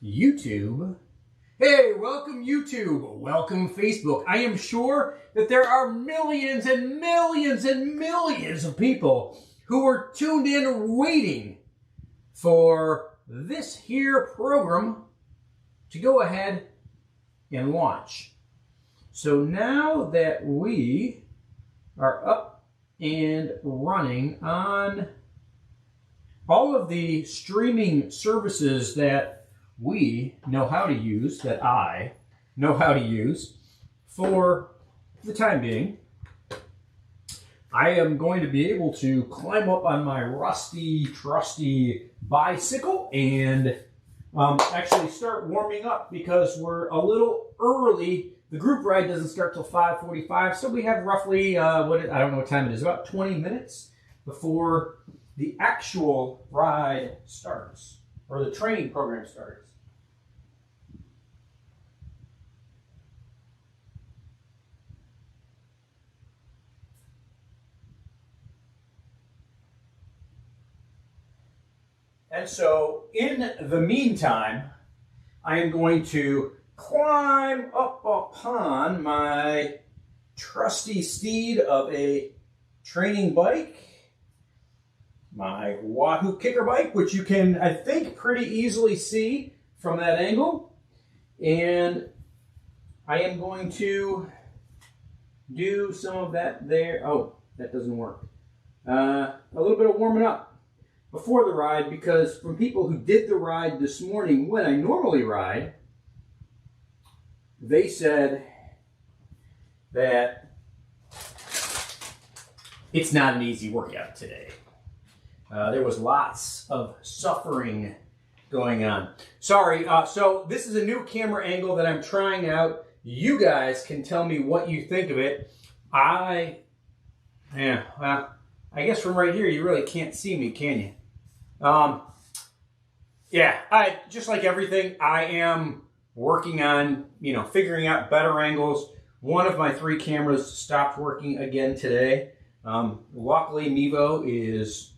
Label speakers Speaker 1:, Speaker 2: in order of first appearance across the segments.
Speaker 1: YouTube. Hey, welcome YouTube, welcome Facebook. I am sure that there are millions and millions and millions of people who are tuned in waiting for this here program to go ahead and launch. So now that we are up and running on all of the streaming services that we know how to use, that I know how to use for the time being, I am going to be able to climb up on my rusty, trusty bicycle and actually start warming up because we're a little early. The group ride doesn't start till 5:45, so we have roughly, I don't know what time it is, about 20 minutes before the actual ride starts, or the training program starts. And so, in the meantime, I am going to climb up upon my trusty steed of a training bike, my Wahoo kicker bike, which you can, I think, pretty easily see from that angle. And I am going to do some of that there. Oh, that doesn't work. A little bit of warming up before the ride, because from people who did the ride this morning when I normally ride, they said that it's not an easy workout today. There was lots of suffering going on. Sorry, so this is a new camera angle that I'm trying out. You guys can tell me what you think of it. I guess from right here you really can't see me, can you? I just like everything, I am working on, figuring out better angles. One of my 3 cameras stopped working again today. Luckily, Mevo is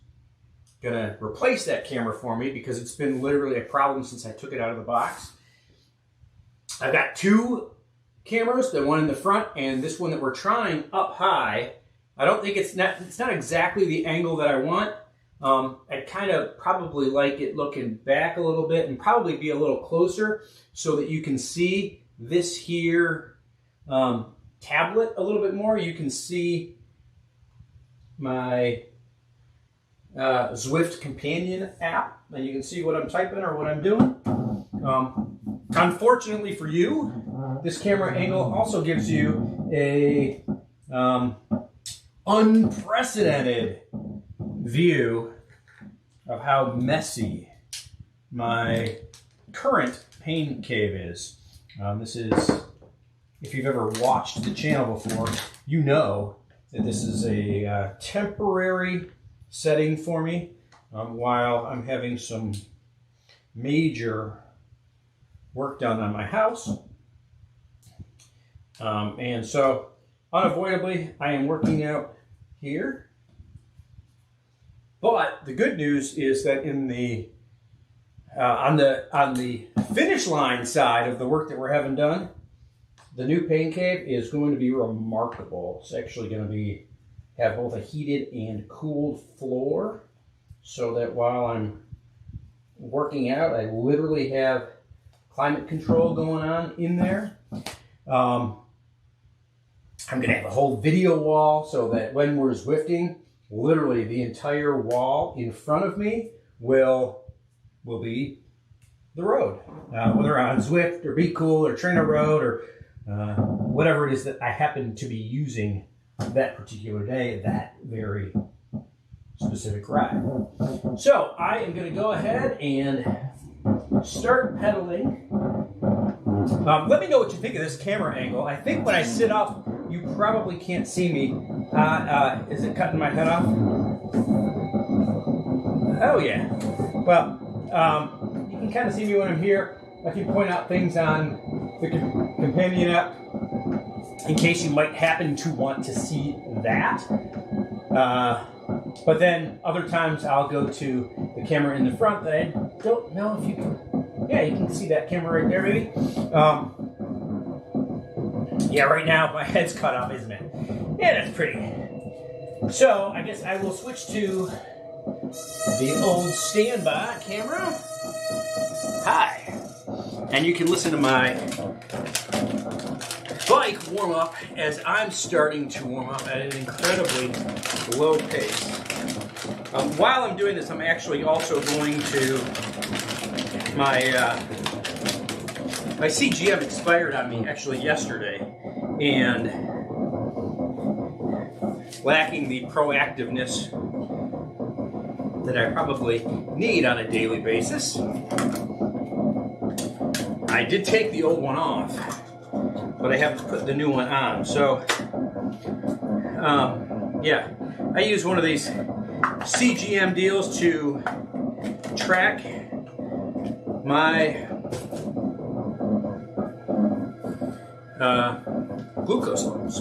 Speaker 1: gonna replace that camera for me because it's been literally a problem since I took it out of the box. I've got 2 cameras, the one in the front and this one that we're trying up high. I don't think it's not exactly the angle that I want. I'd kind of probably like it looking back a little bit and probably be a little closer so that you can see this here tablet a little bit more. You can see my ZWIFT companion app, and you can see what I'm typing or what I'm doing. Unfortunately for you, this camera angle also gives you a unprecedented view of how messy my current pain cave is. This is, if you've ever watched the channel before, you know that this is a temporary setting for me while I'm having some major work done on my house. And so unavoidably I am working out here. But the good news is that in the on the finish line side of the work that we're having done, the new pain cave is going to be remarkable. It's actually going to have both a heated and cooled floor, so that while I'm working out, I literally have climate control going on in there. I'm going to have a whole video wall so that when we're Zwifting, literally the entire wall in front of me will be the road. Whether on Zwift or Be Cool or Trainer Road or whatever it is that I happen to be using that particular day, that very specific ride. So I am going to go ahead and start pedaling. Let me know what you think of this camera angle. I think when I sit up, you probably can't see me. Is it cutting my head off? Oh yeah. Well, you can kind of see me when I'm here. I can point out things on the companion app in case you might happen to want to see that. But then other times I'll go to the camera in the front that I don't know if you can Yeah, you can see that camera right there, maybe. Yeah, right now my head's cut off, isn't it? Yeah, that's pretty. So I guess I will switch to the old standby camera. Hi. And you can listen to my bike warm up as I'm starting to warm up at an incredibly low pace. While I'm doing this, I'm actually also going to my CGM expired on me actually yesterday, and lacking the proactiveness that I probably need on a daily basis, I did take the old one off, but I haven't put the new one on. So, yeah, I use one of these CGM deals to track my glucose levels.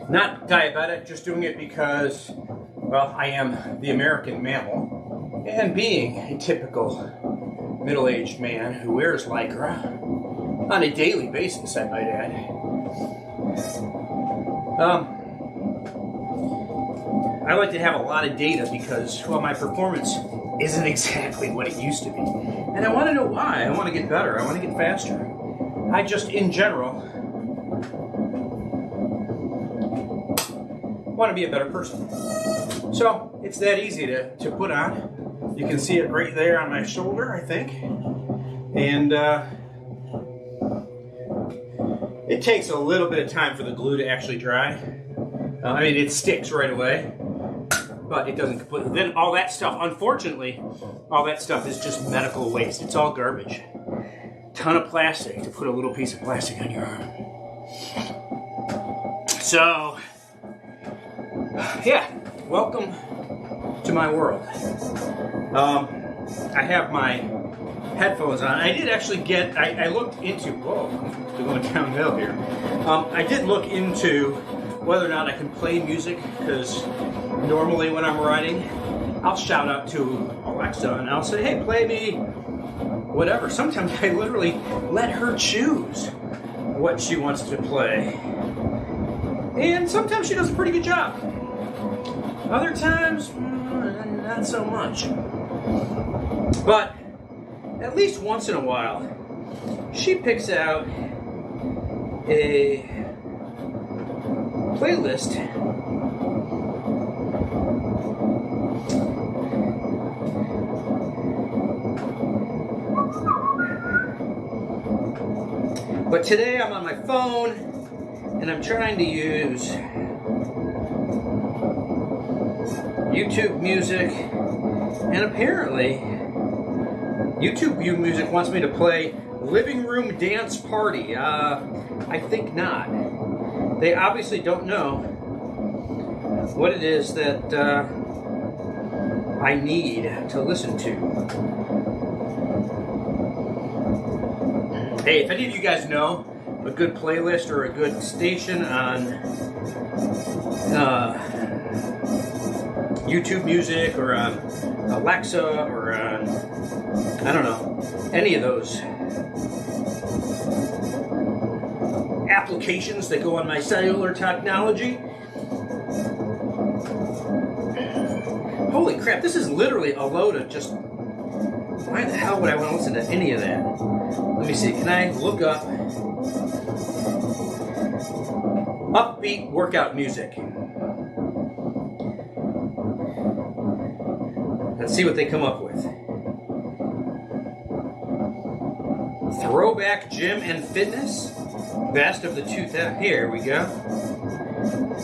Speaker 1: Not diabetic, just doing it because, well, I am the American mammal, and being a typical middle-aged man who wears Lycra on a daily basis, I might add. I like to have a lot of data because, well, my performance isn't exactly what it used to be. And I want to know why. I want to get better. I want to get faster. I just, in general, want to be a better person. So, it's that easy to put on. You can see it right there on my shoulder, I think. And it takes a little bit of time for the glue to actually dry. I mean, it sticks right away, but it doesn't completely. Then all that stuff, unfortunately, all that stuff is just medical waste. It's all garbage. Ton of plastic to put a little piece of plastic on your arm. So, yeah, welcome to my world. I have my headphones on. I did actually get, I looked into, whoa, we're going downhill here. I did look into whether or not I can play music, because normally when I'm riding, I'll shout out to Alexa and I'll say, hey, play me whatever. Sometimes I literally let her choose what she wants to play. And sometimes she does a pretty good job. Other times, not so much. But at least once in a while, she picks out a playlist but today I'm on my phone and I'm trying to use YouTube Music, and apparently YouTube Music wants me to play Living Room Dance Party. I think not. They obviously don't know what it is that I need to listen to. Hey, if any of you guys know a good playlist or a good station on YouTube Music or on Alexa or on, I don't know, any of those applications that go on my cellular technology. Holy crap, this is literally a load of just, why the hell would I want to listen to any of that? Let me see, can I look up upbeat workout music? Let's see what they come up with. Throwback gym and fitness, best of the 2000s. Here we go.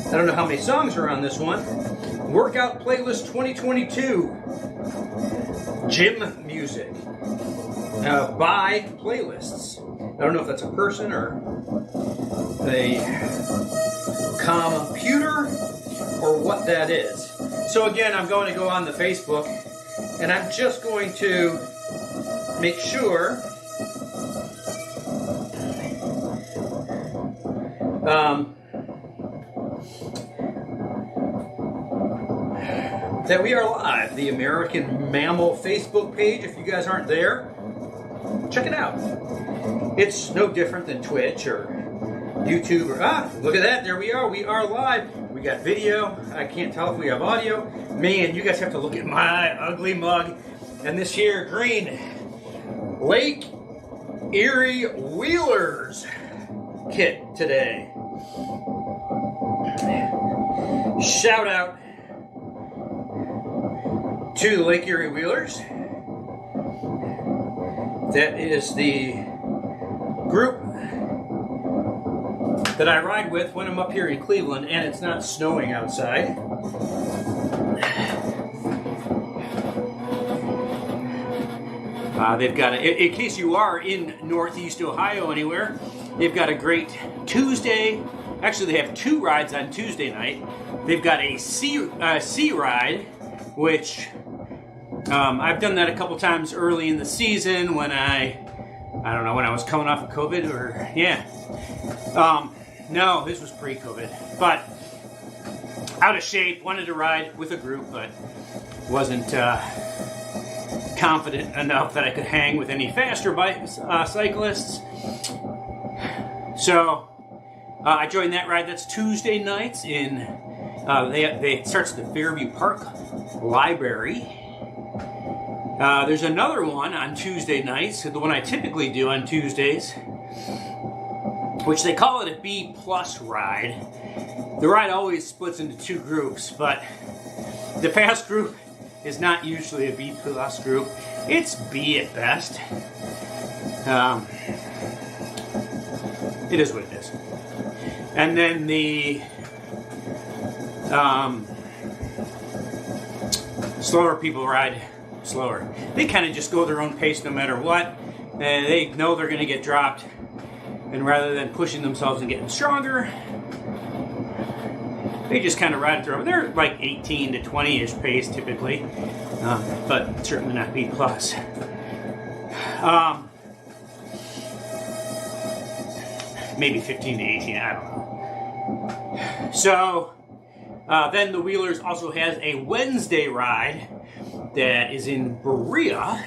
Speaker 1: I don't know how many songs are on this one. Workout playlist 2022. Gym music. By playlists. I don't know if that's a person or a computer or what that is. So again, I'm going to go on the Facebook and I'm just going to make sure that we are live. The American Mammal Facebook page, if you guys aren't there, check it out. It's no different than Twitch or YouTube or, look at that, there we are live. We got video, I can't tell if we have audio. Man, you guys have to look at my ugly mug and this here green Lake Erie Wheelers kit today. Shout out to the Lake Erie Wheelers. That is the group that I ride with when I'm up here in Cleveland and it's not snowing outside. They've got, in case you are in Northeast Ohio anywhere, they've got a great Tuesday. Actually, they have 2 rides on Tuesday night. They've got a sea ride, which I've done that a couple times early in the season when I don't know, when I was coming off of COVID or, yeah. No, this was pre-COVID, but out of shape, wanted to ride with a group, but wasn't confident enough that I could hang with any faster cyclists. So I joined that ride. That's Tuesday nights in, it starts at the Fairview Park Library. There's another one on Tuesday nights, the one I typically do on Tuesdays, which they call it a B+ ride. The ride always splits into 2 groups, but the fast group is not usually a B+ group. It's B at best. It is what it is. And then the slower people ride slower. They kind of just go their own pace no matter what. They know they're going to get dropped, and rather than pushing themselves and getting stronger, they just kind of ride through. They're like 18 to 20-ish pace typically, but certainly not B+. Maybe 15 to 18, I don't know. So then the Wheelers also has a Wednesday ride that is in Berea.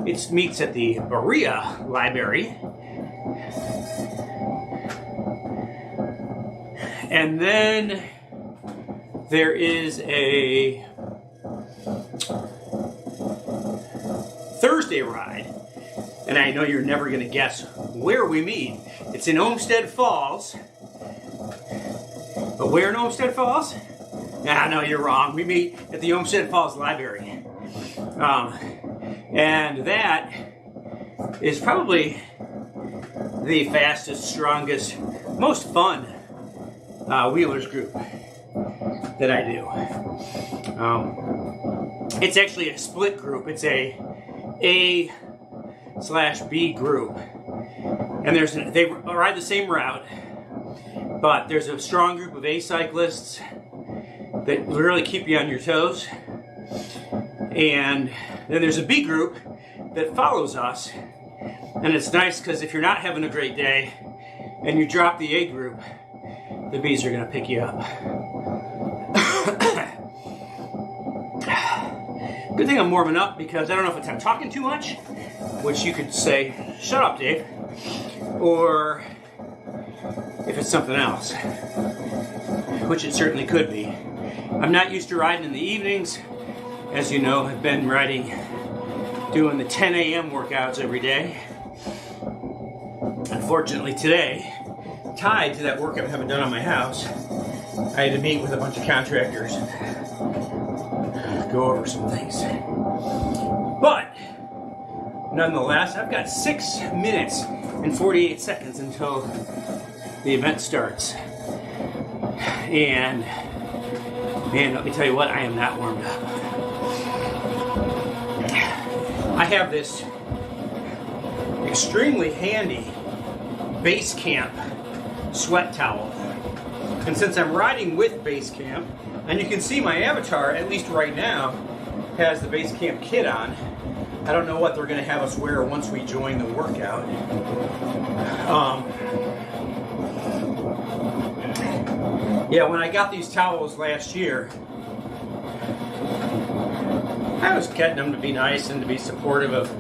Speaker 1: It meets at the Berea Library. And then there is a Thursday ride. And I know you're never going to guess where we meet. It's in Olmsted Falls. But where in Olmsted Falls? Nah, no, you're wrong. We meet at the Olmsted Falls Library. And that is probably the fastest, strongest, most fun Wheelers group that I do. It's actually a split group. It's A/B group. And they ride the same route, but there's a strong group of A cyclists that really keep you on your toes. And then there's a B group that follows us. And it's nice because if you're not having a great day and you drop the A group, the B's are going to pick you up. Good thing I'm warming up because I don't know if I'm talking too much, which you could say, shut up, Dave, or if it's something else, which it certainly could be. I'm not used to riding in the evenings. As you know, I've been doing the 10 a.m. workouts every day. Unfortunately today, tied to that work I haven't done on my house, I had to meet with a bunch of contractors and go over some things. But, nonetheless, I've got 6 minutes and 48 seconds until the event starts. And, man, let me tell you what, I am not warmed up. I have this extremely handy Basecamp sweat towel. And since I'm riding with Basecamp, and you can see my avatar, at least right now, has the Basecamp kit on. I don't know what they're going to have us wear once we join the workout. Yeah, when I got these towels last year, I was getting them to be nice and to be supportive of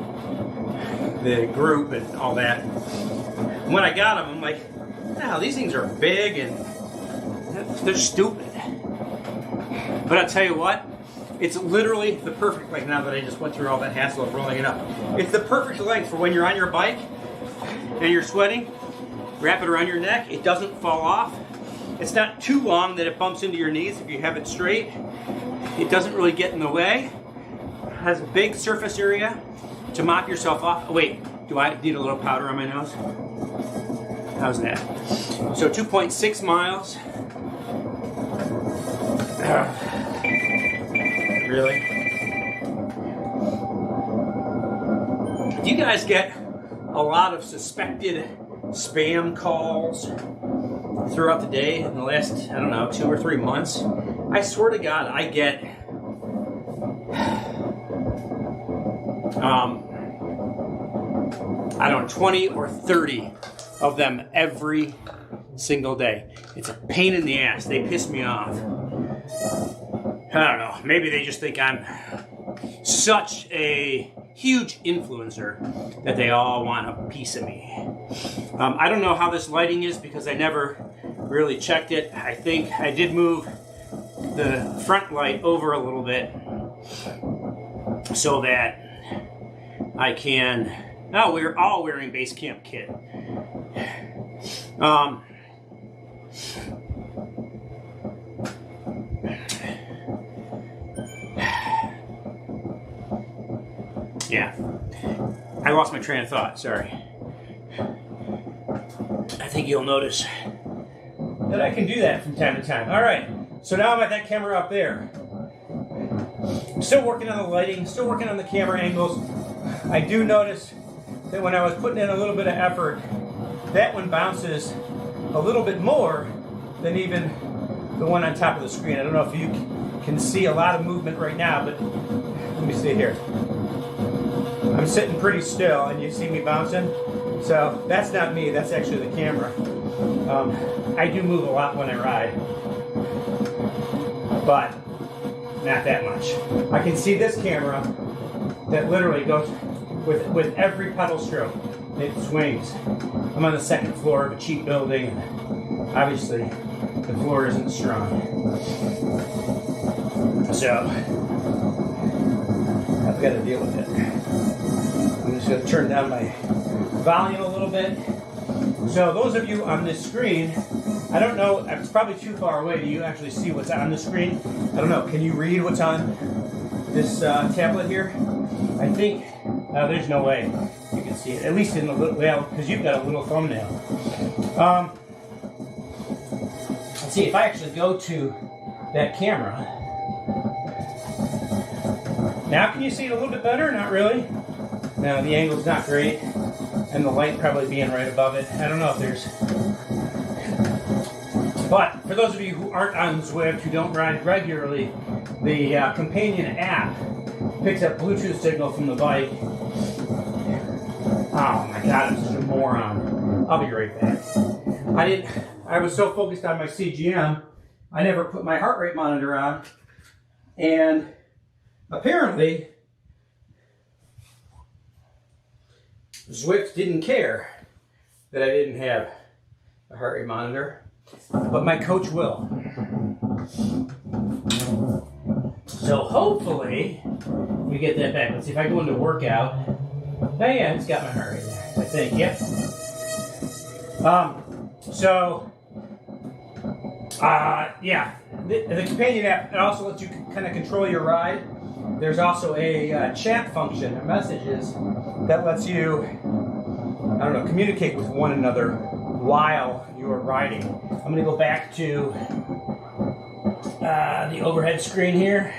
Speaker 1: the group and all that. When I got them, I'm like, wow, these things are big and they're stupid. But I'll tell you what, it's literally the perfect, like now that I just went through all that hassle of rolling it up, it's the perfect length for when you're on your bike and you're sweating. Wrap it around your neck, it doesn't fall off. It's not too long that it bumps into your knees if you have it straight. It doesn't really get in the way. It has a big surface area to mop yourself off. Oh, wait, do I need a little powder on my nose? How's that? So 2.6 miles. Really? Do you guys get a lot of suspected spam calls throughout the day in the last, I don't know, 2 or 3 months? I swear to God, I get I don't know, 20 or 30 of them every single day. It's a pain in the ass. They piss me off. I don't know. Maybe they just think I'm such a huge influencer that they all want a piece of me. I don't know how this lighting is because I never really checked it. I think I did move the front light over a little bit so that I can... Oh, we're all wearing Basecamp kit. Yeah, I lost my train of thought, sorry. I think you'll notice that I can do that from time to time. All right, so now I'm at that camera up there. I'm still working on the lighting, still working on the camera angles. I do notice that when I was putting in a little bit of effort, that one bounces a little bit more than even the one on top of the screen. I don't know if you can see a lot of movement right now, but let me see here. I'm sitting pretty still and you see me bouncing. So that's not me, that's actually the camera. I do move a lot when I ride, but not that much. I can see this camera that literally goes with every pedal stroke. It swings. I'm on the second floor of a cheap building, and obviously the floor isn't strong. So I've got to deal with it. I'm just going to turn down my volume a little bit. So those of you on this screen, I don't know, it's probably too far away. Do you actually see what's on the screen? I don't know. Can you read what's on this tablet here? I think, there's no way you can see it, at least in the little, well, because you've got a little thumbnail. Let's see, if I actually go to that camera. Now can you see it a little bit better? Not really. No, the angle's not great. And the light probably being right above it. I don't know if there's... But for those of you who aren't on ZWIFT, who don't ride regularly, the companion app picks up Bluetooth signal from the bike. Oh my God, I'm such a moron. I'll be right back. I was so focused on my CGM, I never put my heart rate monitor on. And apparently, ZWIFT didn't care that I didn't have a heart rate monitor, but my coach will. So hopefully we get that back. Let's see if I go into workout. Oh yeah, it's got my heart rate there, I think, yep. Yeah, the companion app, it also lets you kind of control your ride. There's also a chat function, messages, that lets you, I don't know, communicate with one another while you are riding. I'm going to go back to the overhead screen here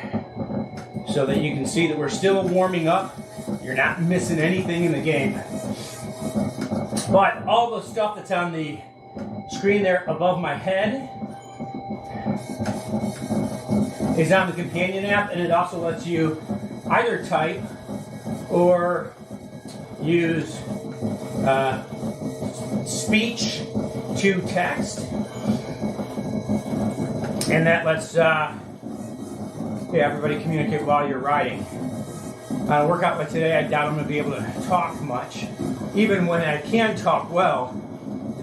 Speaker 1: so that you can see that we're still warming up. You're not missing anything in the game. But all the stuff that's on the screen there above my head is on the companion app, and it also lets you either type or use speech to text, and that lets everybody communicate while you're riding. On a workout like today, I doubt I'm going to be able to talk much, even when I can talk well,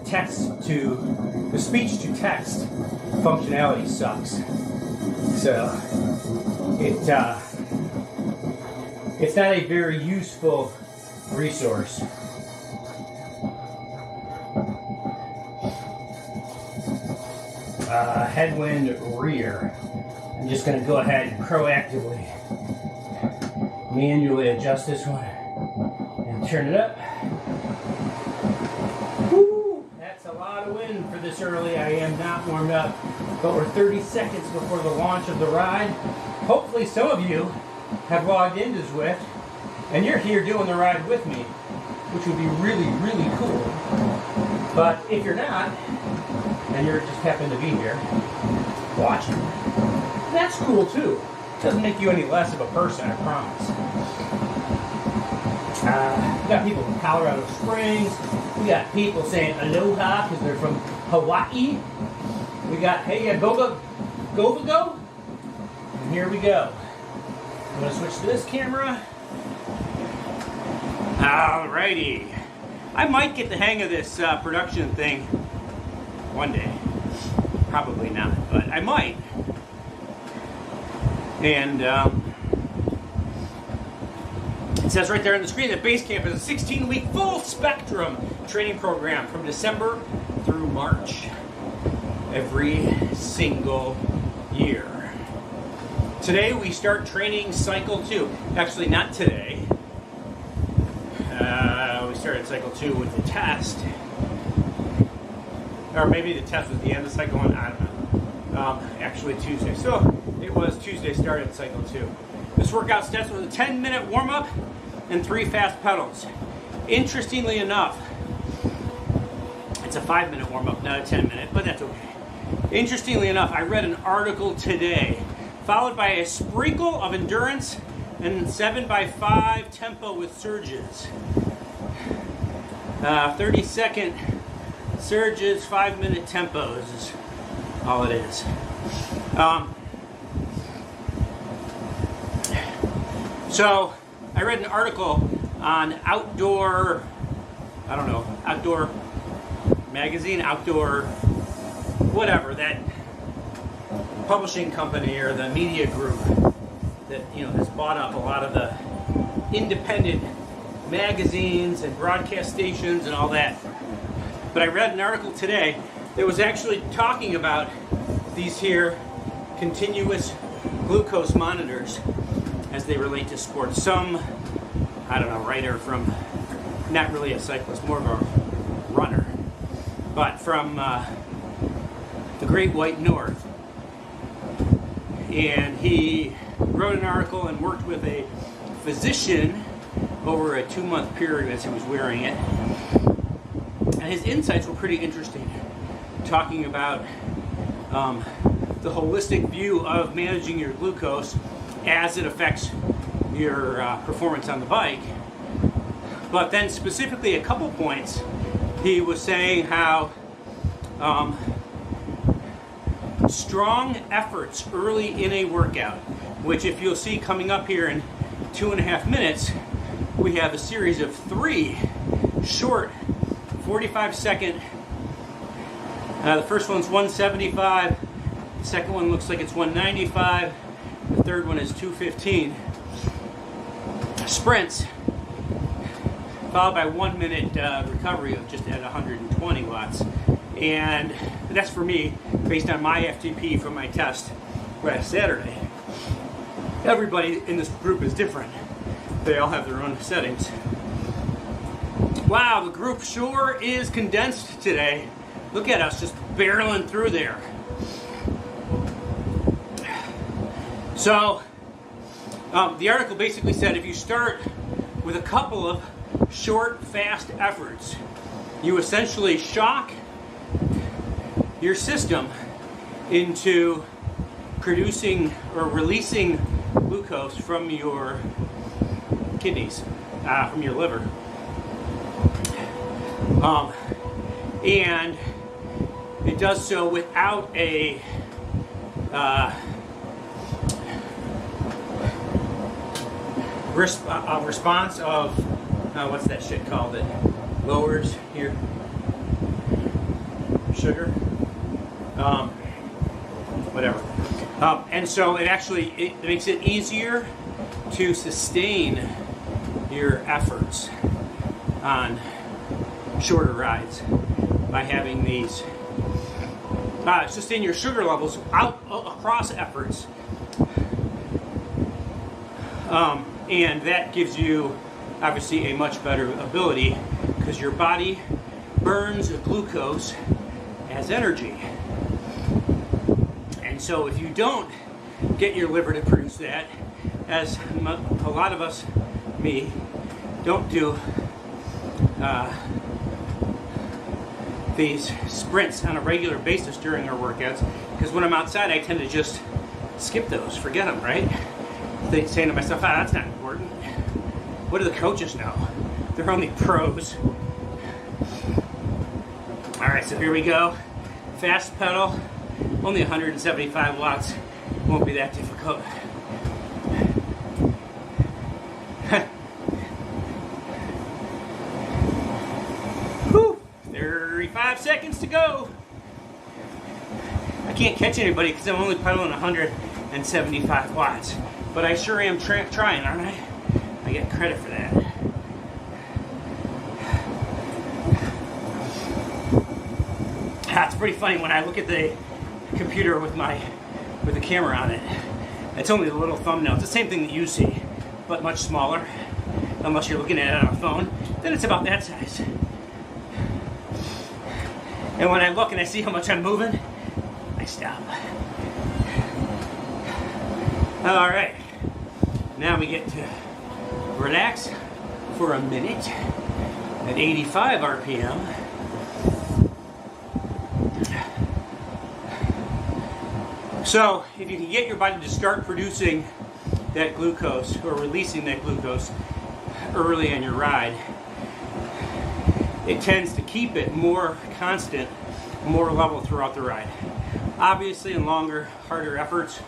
Speaker 1: the speech to text functionality sucks. So it's not a very useful resource. Headwind rear. I'm just going to go ahead and proactively manually adjust this one and turn it up. Woo! That's a lot of wind for this early. I am not warmed up, but we're 30 seconds before the launch of the ride. Hopefully some of you have logged into ZWIFT and you're here doing the ride with me, which would be really, really cool. But if you're not, and you just happen to be here watching, that's cool too. It doesn't make you any less of a person, I promise. We got people from Colorado Springs. We got people saying aloha because they're from Hawaii. We got, hey, go. And here we go. I'm going to switch to this camera. Alrighty. I might get the hang of this production thing one day. Probably not, but I might. And it says right there on the screen that Basecamp is a 16-week full spectrum training program from December through March every single year. Today we start training cycle 2. Actually, not today. We started cycle 2 with the test. Or maybe the test was the end of cycle 1, I don't know. Actually Tuesday. So it was Tuesday started cycle 2. This workout starts with a 10-minute warm-up and 3 fast pedals. Interestingly enough, it's a 5-minute warm-up, not a 10-minute, but that's okay. Interestingly enough, I read an article today, followed by a sprinkle of endurance and 7x5 tempo with surges. 30-second surges, 5-minute tempos is all it is. So I read an article on outdoor magazine, outdoor whatever, that publishing company or the media group that, you know, has bought up a lot of the independent magazines and broadcast stations and all that. But I read an article today that was actually talking about these here continuous glucose monitors as they relate to sports. Some, I don't know, writer from, not really a cyclist, more of a runner, but from the Great White North. And he wrote an article and worked with a physician over a 2-month period as he was wearing it. And his insights were pretty interesting, talking about the holistic view of managing your glucose as it affects your performance on the bike. But then specifically a couple points, he was saying how strong efforts early in a workout, which if you'll see coming up here in 2.5 minutes, we have a series of 3 short 45-second. The first one's 175. The second one looks like it's 195. The third one is 215. Sprints, followed by 1 minute recovery of just at 120 watts. And that's for me, based on my FTP from my test last Saturday. Everybody in this group is different. They all have their own settings. Wow, the group sure is condensed today. Look at us just barreling through there. So, the article basically said if you start with a couple of short, fast efforts, you essentially shock your system into producing or releasing glucose from your kidneys, from your liver. And it does so without a response of what's that shit called? lowers your sugar, whatever. And so it makes it easier to sustain your efforts on shorter rides by having these sustain your sugar levels out across efforts, and that gives you obviously a much better ability because your body burns glucose as energy. And so if you don't get your liver to produce that, as a lot of us, me, don't do these sprints on a regular basis during our workouts, because when I'm outside I tend to just skip those, forget them, right? Saying to myself, that's not important. What do the coaches know? They're only pros. Alright, so here we go. Fast pedal, only 175 watts. Won't be that difficult. Whew, 35 seconds to go. I can't catch anybody because I'm only pedaling 175 watts. But I sure am trying, aren't I? I get credit for that. It's pretty funny when I look at the computer with the camera on it. It's only a little thumbnail. It's the same thing that you see, but much smaller. Unless you're looking at it on a phone, then it's about that size. And when I look and I see how much I'm moving, I stop. All right, now we get to relax for a minute at 85 RPM. So if you can get your body to start producing that glucose or releasing that glucose early in your ride, it tends to keep it more constant, more level throughout the ride. Obviously in longer, harder efforts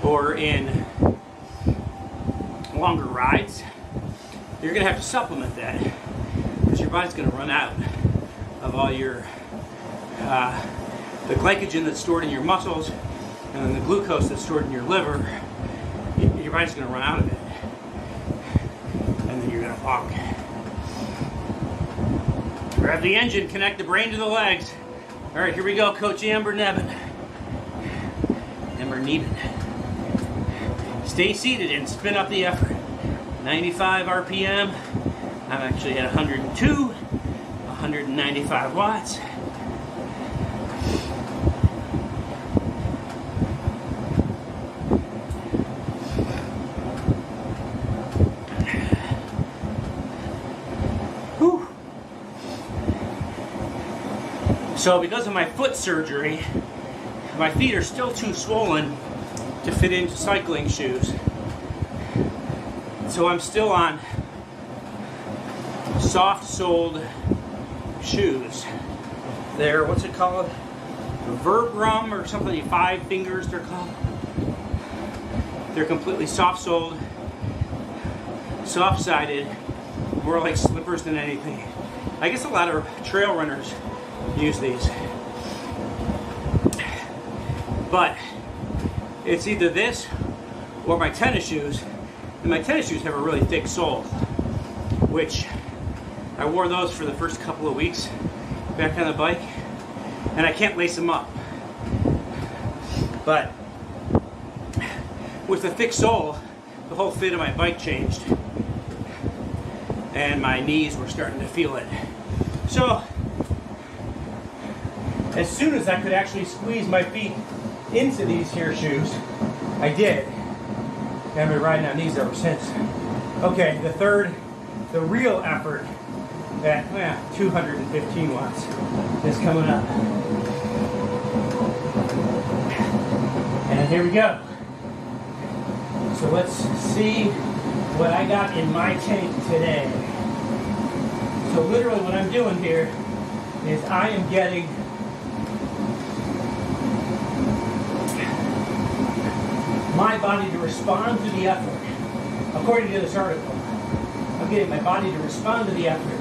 Speaker 1: or in longer rides, you're going to have to supplement that because your body's going to run out of all your the glycogen that's stored in your muscles and then the glucose that's stored in your liver. Your body's going to run out of it, and then you're going to walk. Grab the engine, connect the brain to the legs. All right, here we go, Coach Amber Neben. Stay seated and spin up the effort. 95 RPM. I'm actually at 102, 195 watts. Whew. So because of my foot surgery, my feet are still too swollen to fit into cycling shoes. So I'm still on soft-soled shoes. They're, what's it called? Vibram or something, 5 fingers they're called. They're completely soft-soled, soft-sided, more like slippers than anything. I guess a lot of trail runners use these. But it's either this or my tennis shoes, and my tennis shoes have a really thick sole, which I wore those for the first couple of weeks back on the bike, and I can't lace them up. But with the thick sole, the whole fit of my bike changed, and my knees were starting to feel it. So as soon as I could actually squeeze my feet into these here shoes, I did. And I've been riding on these ever since. Okay, the real effort at 215 watts is coming up. And here we go. So let's see what I got in my tank today. So literally what I'm doing here is I am getting my body to respond to the effort. According to this article, I'm getting my body to respond to the effort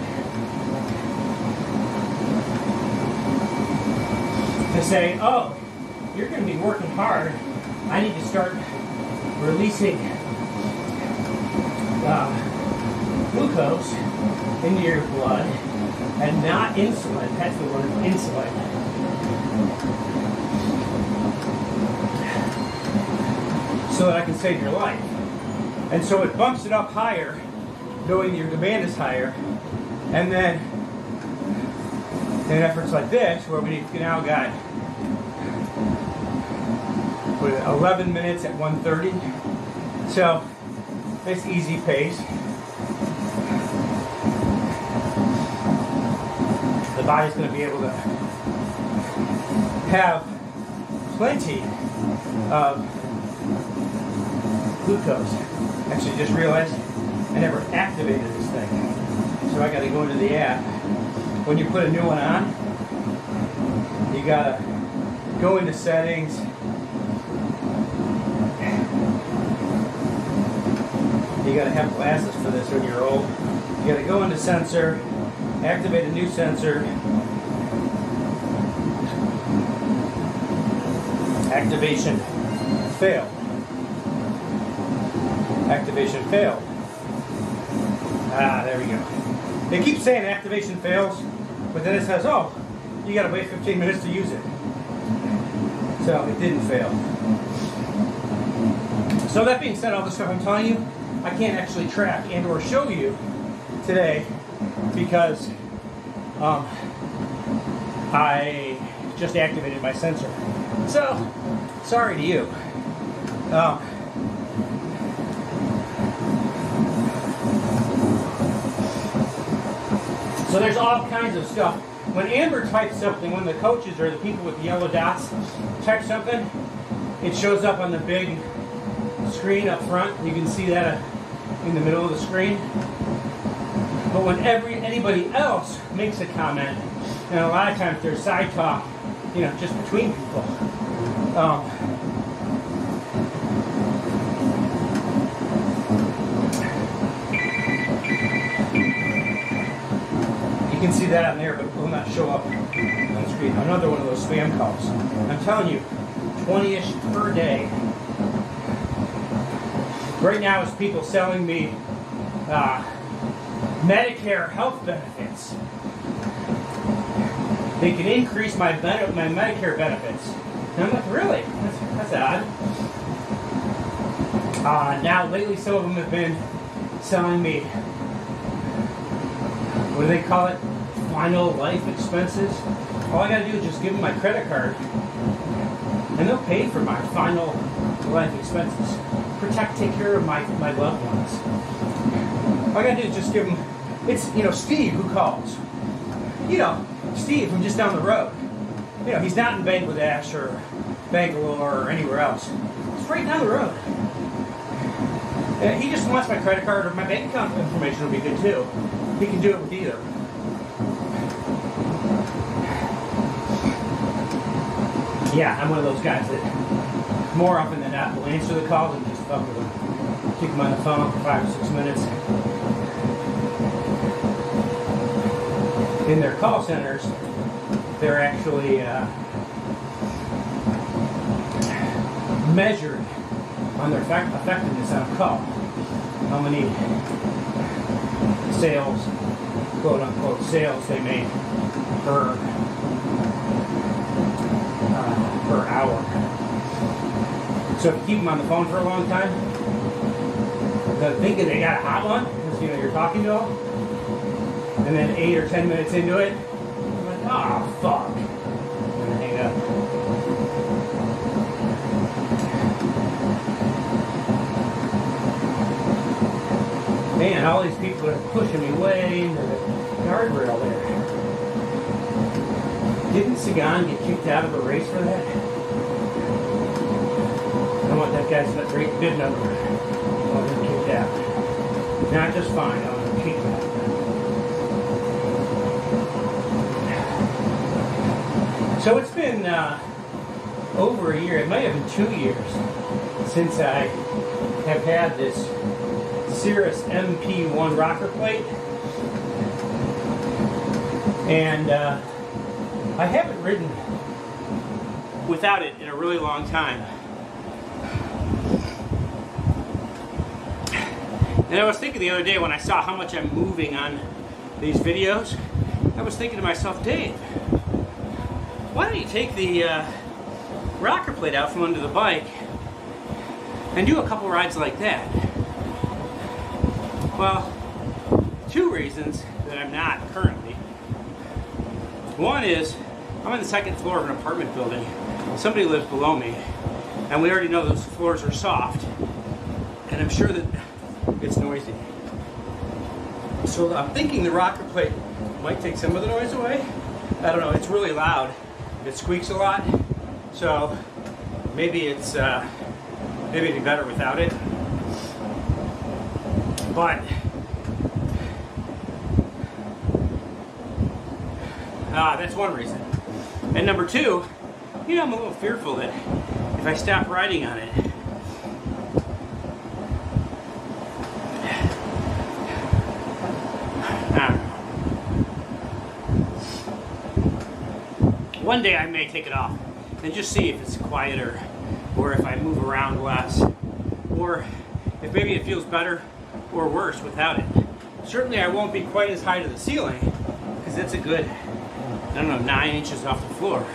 Speaker 1: to say, oh, you're going to be working hard. I need to start releasing glucose into your blood and not insulin. That's the word, insulin. So that I can save your life. And so it bumps it up higher, knowing your demand is higher. And then in efforts like this, where we now got 11 minutes at 1:30. So it's easy pace. The body's going to be able to have plenty of glucose. Actually, just realized I never activated this thing. So I got to go into the app. When you put a new one on, you got to go into settings. You got to have glasses for this when you're old. You got to go into sensor, activate a new sensor. Activation failed. Activation failed. Ah, there we go. They keep saying activation fails, but then it says, oh, you got to wait 15 minutes to use it. So it didn't fail. So that being said, all the stuff I'm telling you, I can't actually track and or show you today because I just activated my sensor. So, sorry to you. So there's all kinds of stuff. When Amber types something, when the coaches or the people with the yellow dots type something, it shows up on the big screen up front. You can see that in the middle of the screen. But when anybody else makes a comment, and a lot of times there's side talk, you know, just between people. You can see that on there, but it will not show up on the screen. Another one of those spam calls. I'm telling you, 20-ish per day. Right now it's people selling me Medicare health benefits. They can increase my Medicare benefits. And I'm like, really? That's odd. Now lately some of them have been selling me, what do they call it? Final life expenses. All I gotta do is just give them my credit card and they'll pay for my final life expenses. Take care of my loved ones. All I gotta do is just give them, it's, you know, Steve who calls. You know, Steve from just down the road. You know, he's not in Bangladesh or Bangalore or anywhere else. It's right down the road. And he just wants my credit card or my bank account information will be good too. He can do it with either. Yeah, I'm one of those guys that more often than not will answer the calls and just fuck with them. Keep them on the phone for 5 or 6 minutes. In their call centers, they're actually measured on their effectiveness on call. How many sales, quote unquote, sales they make per hour. So if you keep them on the phone for a long time, they're thinking they got a hot one, because you know you're talking to them, and then 8 or 10 minutes into it, I'm like, oh fuck, and I hang up. Man, all these people are pushing me way into the guardrail there. Didn't Sagan get kicked out of the race for that? I want that guy's great bid number. I want him kicked out. Not just fine, I want him kicked out. So it's been over a year, it may have been 2 years, since I have had this Cirrus MP1 rocker plate. And I haven't ridden without it in a really long time. And I was thinking the other day when I saw how much I'm moving on these videos, I was thinking to myself, Dave, why don't you take the rocker plate out from under the bike and do a couple rides like that? Well, two reasons that I'm not currently. One is, I'm on the second floor of an apartment building. Somebody lives below me, and we already know those floors are soft, and I'm sure that it's noisy. So I'm thinking the rocker plate might take some of the noise away. I don't know, it's really loud. It squeaks a lot, so maybe it's maybe it'd be better without it. But that's one reason. And number two, you know, I'm a little fearful that if I stop riding on it, one day I may take it off and just see if it's quieter, or if I move around less, or if maybe it feels better or worse without it. Certainly I won't be quite as high to the ceiling, because it's a good, I don't know, 9 inches off the floor.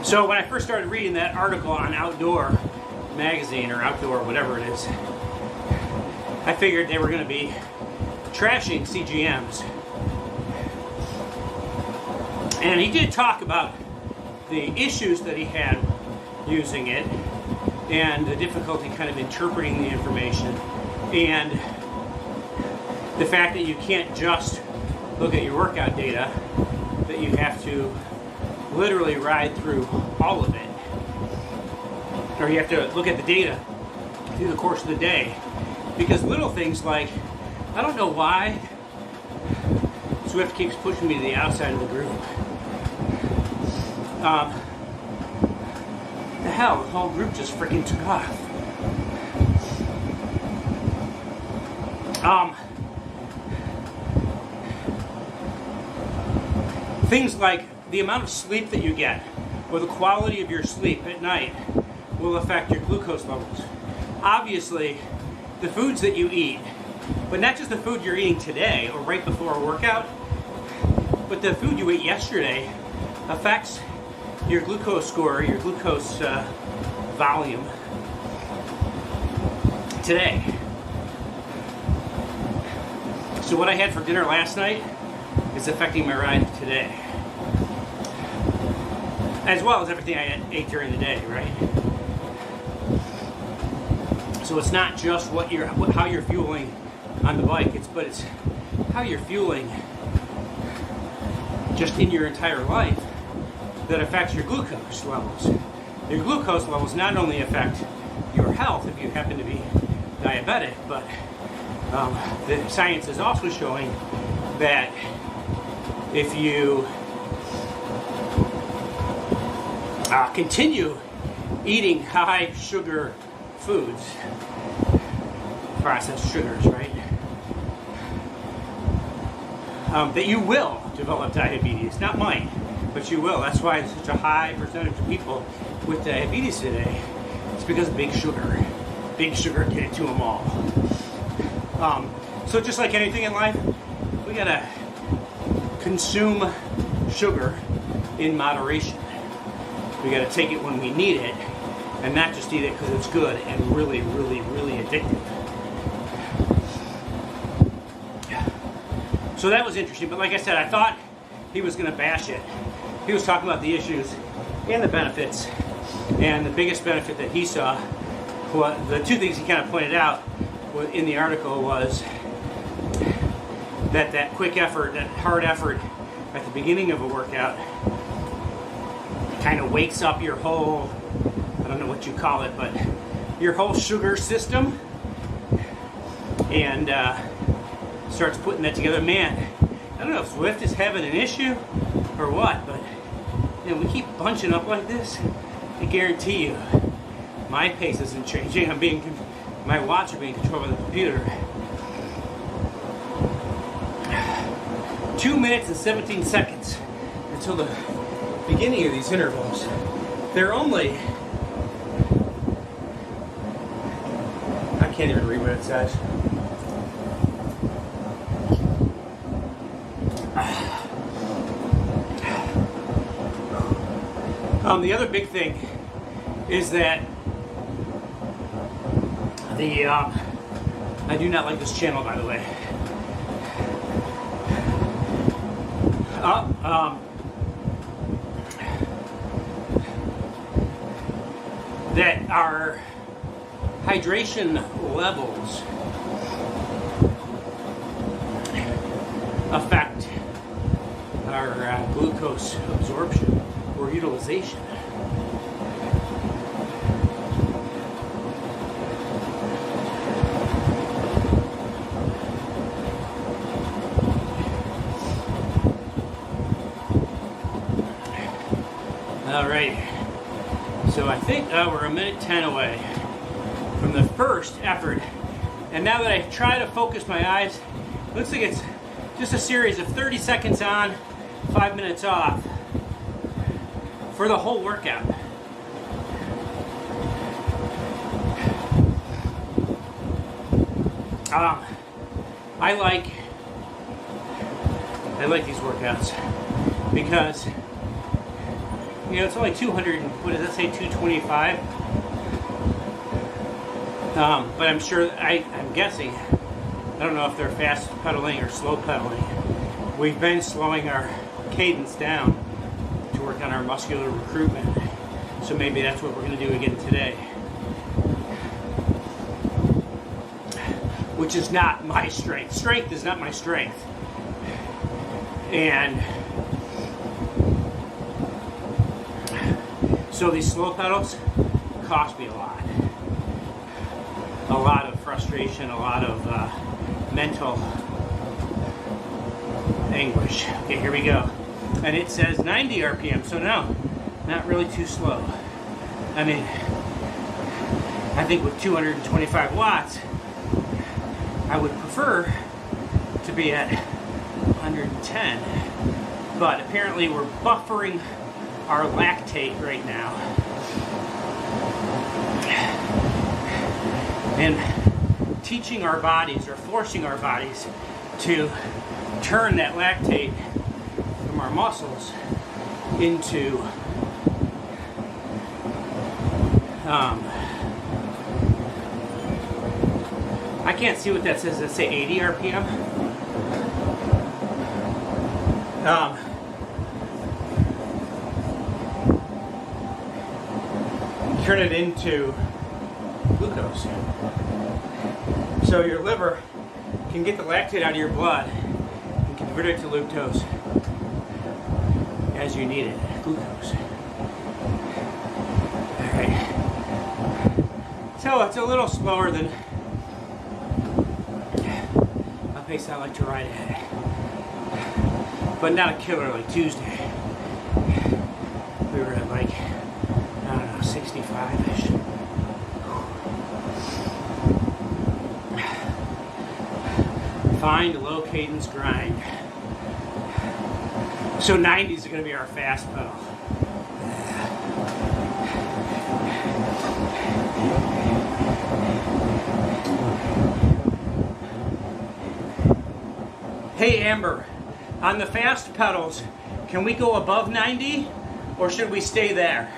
Speaker 1: So when I first started reading that article on Outdoor Magazine, or Outdoor, whatever it is, I figured they were going to be trashing CGMs. And he did talk about the issues that he had using it, and the difficulty kind of interpreting the information, and the fact that you can't just look at your workout data, that you have to literally ride through all of it. Or you have to look at the data through the course of the day. Because little things like, I don't know why ZWIFT keeps pushing me to the outside of the group. The hell, the whole group just freaking took off. Things like the amount of sleep that you get, or the quality of your sleep at night, will affect your glucose levels. Obviously, the foods that you eat, but not just the food you're eating today or right before a workout, but the food you ate yesterday affects your glucose score, your glucose volume today. So what I had for dinner last night is affecting my ride today, as well as everything I ate during the day, right? So it's not just how you're fueling on the bike, but it's how you're fueling just in your entire life that affects your glucose levels. Your glucose levels not only affect your health if you happen to be diabetic, but the science is also showing that if you continue eating high sugar foods, processed sugars, right? That you will develop diabetes. Not might, but you will. That's why such a high percentage of people with diabetes today. It's because of big sugar. Big sugar did it to them all. So just like anything in life, we gotta consume sugar in moderation. We gotta take it when we need it, and not just eat it because it's good and really, really, really addictive. So that was interesting, but like I said, I thought he was going to bash it. He was talking about the issues and the benefits, and the biggest benefit that he saw, the two things he kind of pointed out in the article was that quick effort, that hard effort at the beginning of a workout kind of wakes up your whole, I don't know what you call it, but your whole sugar system, and starts putting that together. Man, I don't know if ZWIFT is having an issue or what, but you know, we keep bunching up like this. I guarantee you, my pace isn't changing. My watts are being controlled by the computer. 2 minutes and 17 seconds until the beginning of these intervals. They're only, I can't even read what it says. The other big thing is that I do not like this channel, by the way. That our hydration levels affect our glucose absorption or utilization. All right, so I think we're a minute 10 away from the first effort. And now that I try to focus my eyes, it looks like it's just a series of 30 seconds on, 5 minutes off for the whole workout. I like these workouts because, you know, it's only 200, what does that say, 225? But I'm sure, I'm guessing, I don't know if they're fast pedaling or slow pedaling. We've been slowing our cadence down to work on our muscular recruitment. So maybe that's what we're going to do again today. Which is not my strength. Strength is not my strength. And so these slow pedals cost me a lot. A lot of frustration, a lot of mental anguish. Okay, here we go. And it says 90 RPM, so no, not really too slow. I mean, I think with 225 watts, I would prefer to be at 110. But apparently we're buffering our lactate right now. And teaching our bodies, or forcing our bodies, to turn that lactate from our muscles into I can't see what that says. Does it say 80 RPM? Turn it into glucose. So your liver can get the lactate out of your blood and convert it to lactose as you need it, glucose. Alright. So it's a little slower than a pace I like to ride at. But not a killer like Tuesday. We were at like, I don't know, 65-ish. Find a low cadence grind. So 90s are going to be our fast pedal. Hey Amber, on the fast pedals, can we go above 90 or should we stay there?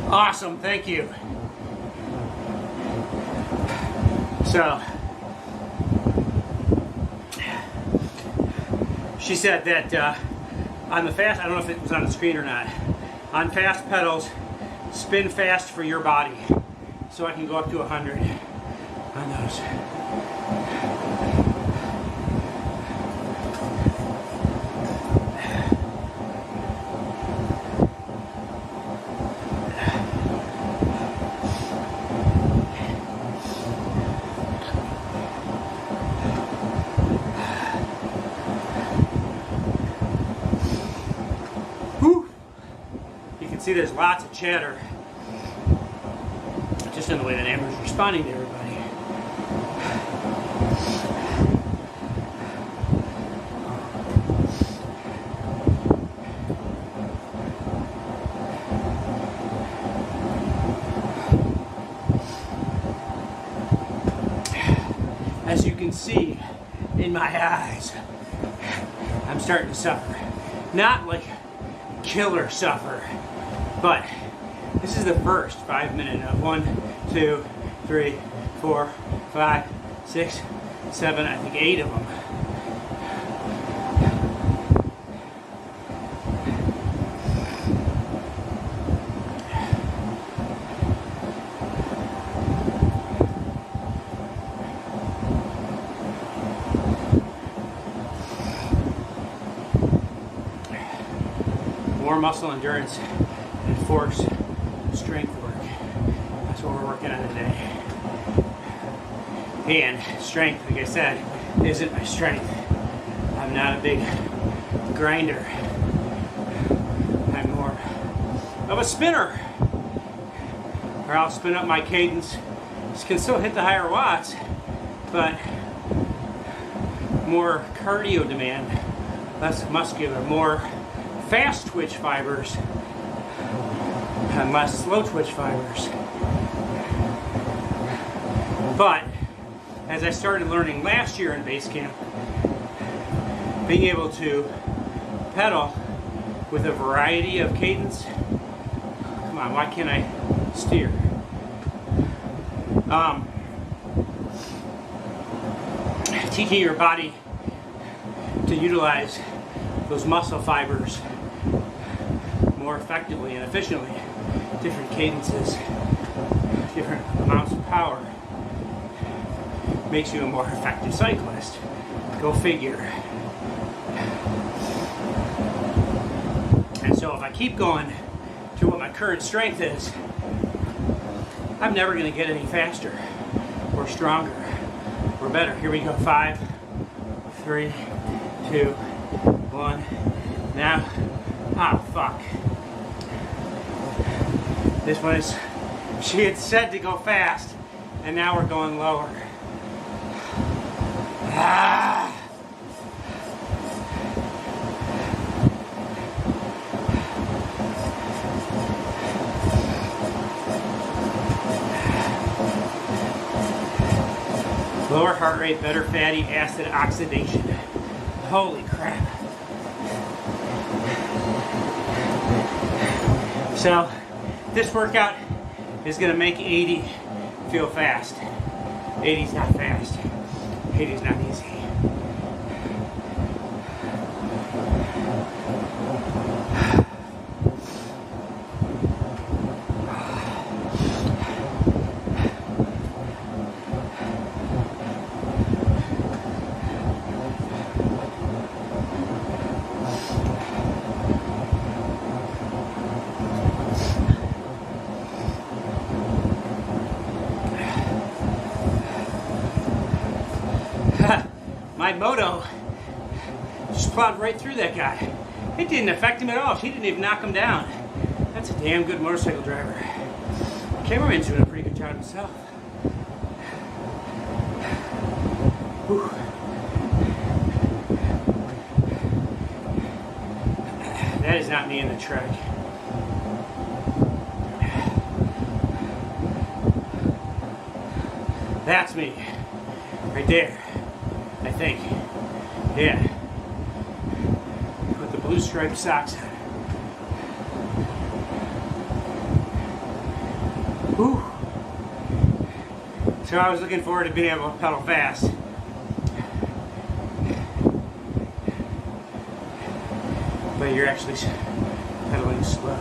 Speaker 1: Awesome, thank you. So, she said that on the fast, I don't know if it was on the screen or not, on fast pedals, spin fast for your body. So I can go up to 100 on those. See, there's lots of chatter just in the way that Amber's responding to everybody. As you can see in my eyes, I'm starting to suffer. Not like killer suffer, but this is the first 5 minute of 1, 2, 3, 4, 5, 6, 7, I think 8 of them. More muscle endurance and force strength work. That's what we're working on today. And strength, like I said, isn't my strength. I'm not a big grinder. I'm more of a spinner. Or I'll spin up my cadence. Can still hit the higher watts, but more cardio demand, less muscular, more fast twitch fibers and less slow twitch fibers. But as I started learning last year in Basecamp, being able to pedal with a variety of cadence. Come on, why can't I steer? Teaching your body to utilize those muscle fibers more effectively and efficiently, different cadences, different amounts of power, makes you a more effective cyclist. Go figure. And so if I keep going to what my current strength is, I'm never going to get any faster or stronger or better. Here we go. 5, 3, 2, 1. Now, oh fuck. This one is, she had said to go fast, and now we're going lower. Ah. Lower heart rate, better fatty acid oxidation. Holy crap. So, this workout is going to make 80 feel fast. 80's not fast. 80's not easy. My moto just plowed right through that guy. It didn't affect him at all. She didn't even knock him down. That's a damn good motorcycle driver. The cameraman's doing a pretty good job himself. Whew. That is not me in the truck. That's me. Right there. I think. Yeah. Put the blue striped socks on. Whew. So I was looking forward to being able to pedal fast. But you're actually pedaling slow.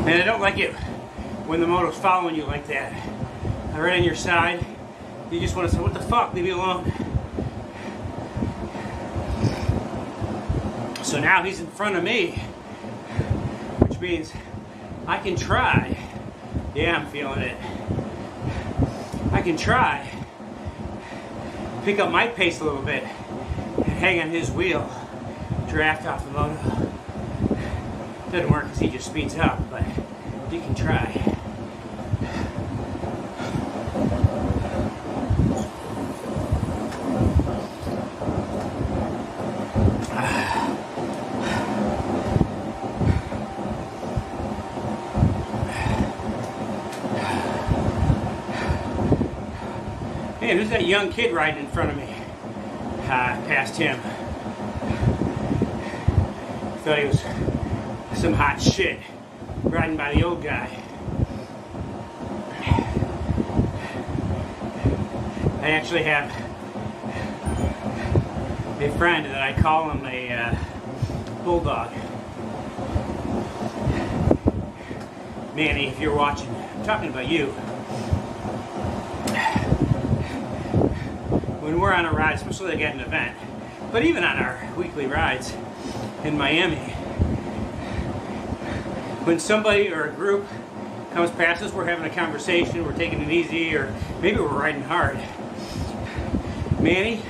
Speaker 1: And I don't like it when the moto's following you like that. Right on your side, you just want to say, what the fuck, leave me alone. So now he's in front of me, which means I can try. Yeah, I'm feeling it. I can try pick up my pace a little bit and hang on his wheel, draft off the moto. Doesn't work because he just speeds up, but you can try. Man, who's that young kid riding in front of me? Past him. Thought he was some hot shit riding by the old guy. I actually have a friend that I call him a bulldog. Manny, if you're watching, I'm talking about you. When we're on a ride, especially like at an event, but even on our weekly rides in Miami, when somebody or a group comes past us, we're having a conversation, we're taking it easy, or maybe we're riding hard. Manny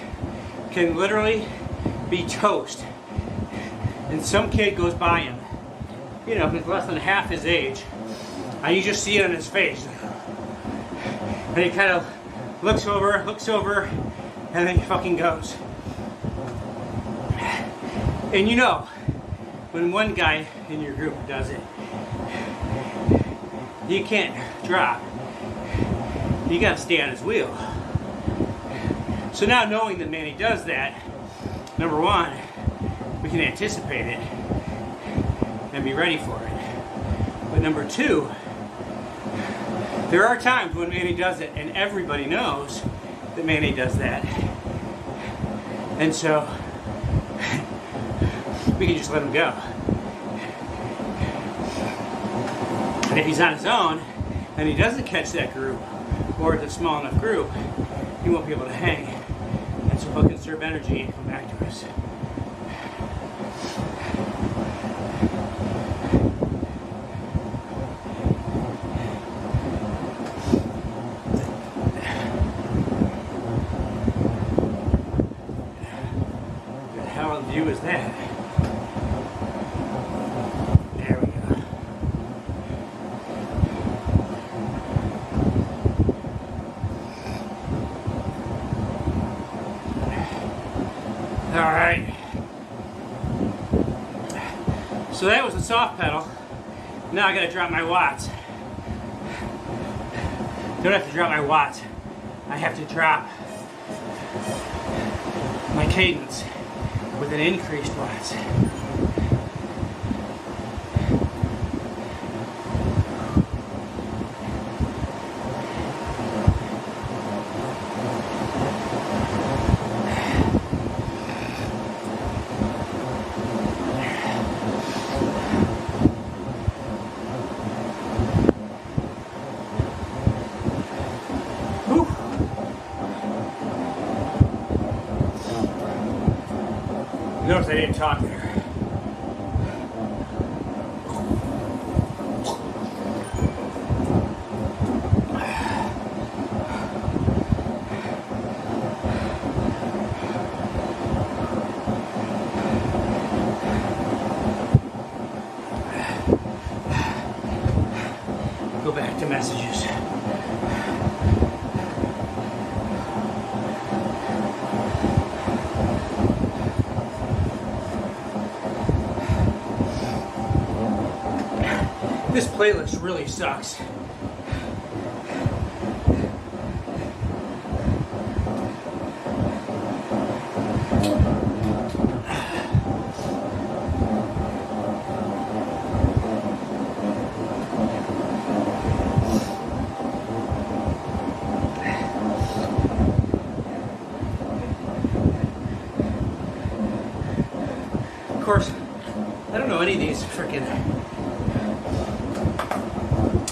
Speaker 1: can literally be toast, and some kid goes by him, you know, he's less than half his age, and you just see it on his face, and he kind of looks over, and then he fucking goes. And you know, when one guy in your group does it, you can't drop. You gotta stay on his wheel. So now knowing that Manny does that, number one, we can anticipate it and be ready for it. But number two, there are times when Manny does it and everybody knows that Manny does that. And so we can just let him go. And if he's on his own and he doesn't catch that group, or it's a small enough group, he won't be able to hang. And so he'll conserve energy and come back to us. What the hell of a view is that? There we go. Alright, so that was the soft pedal. Now I gotta drop my watts. Don't have to drop my watts. I have to drop my cadence with an increased watts. Notice I didn't talk there. Go back to messages. This playlist really sucks. Of course, I don't know any of these freaking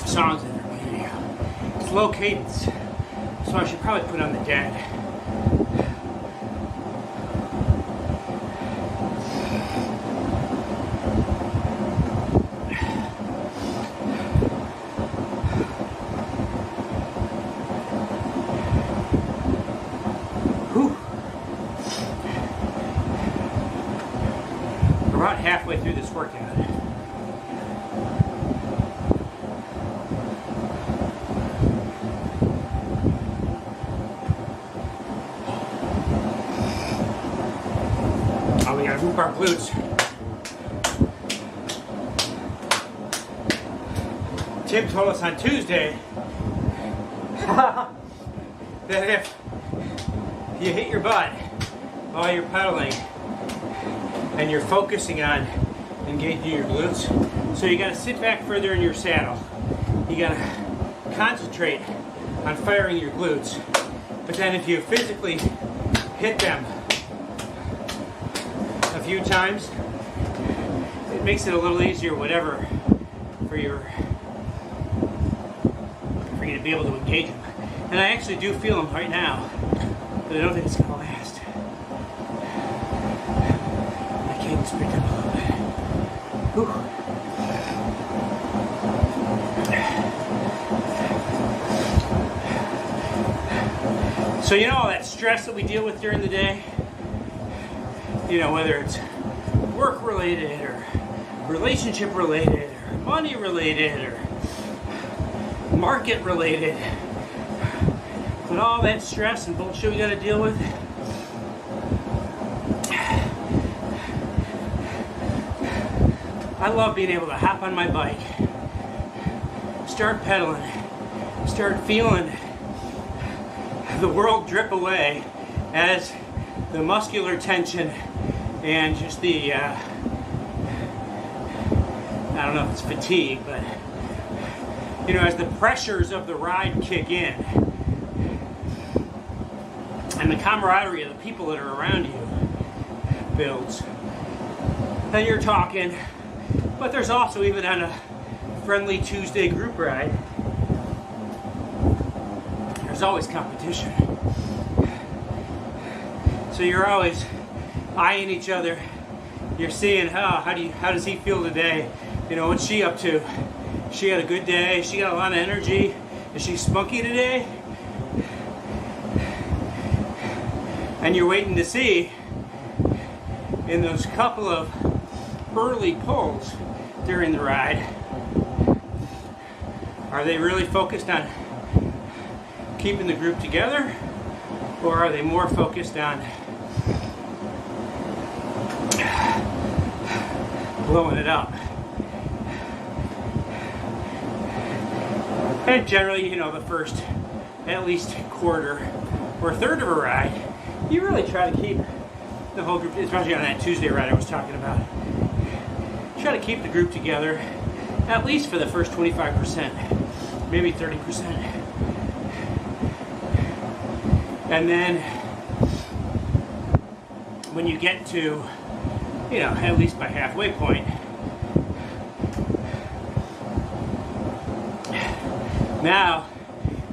Speaker 1: songs in their video. It's low cadence, so I should probably put on the dead. Whew. about halfway through this workout. Oh, we gotta move our glutes. Tim told us on Tuesday that if you hit your butt while you're pedaling and you're focusing on engaging your glutes, so you got to sit back further in your saddle. You got to concentrate on firing your glutes. But then if you physically hit them a few times, it makes it a little easier, whatever, for you to be able to engage them. And I actually do feel them right now, but I don't think it's going to last. My cadence picked up a little bit. Whew. So you know all that stress that we deal with during the day? You know, whether it's work related or relationship related or money related or market related, but all that stress and bullshit we got to deal with. I love being able to hop on my bike, start pedaling, start feeling the world drip away as the muscular tension and just the I don't know if it's fatigue, but you know, as the pressures of the ride kick in and the camaraderie of the people that are around you builds, then you're talking. But there's also, even on a friendly Tuesday group ride, there's always competition. So you're always eyeing each other. You're seeing, how does he feel today? You know, what's she up to? She had a good day. She got a lot of energy. Is she spunky today? And you're waiting to see in those couple of early pulls during the ride, are they really focused on keeping the group together, or are they more focused on blowing it up? And generally, you know, the first at least quarter or third of a ride, you really try to keep the whole group, especially on that Tuesday ride I was talking about. Try to keep the group together at least for the first 25%, maybe 30%. And then when you get to, you know, at least by halfway point, now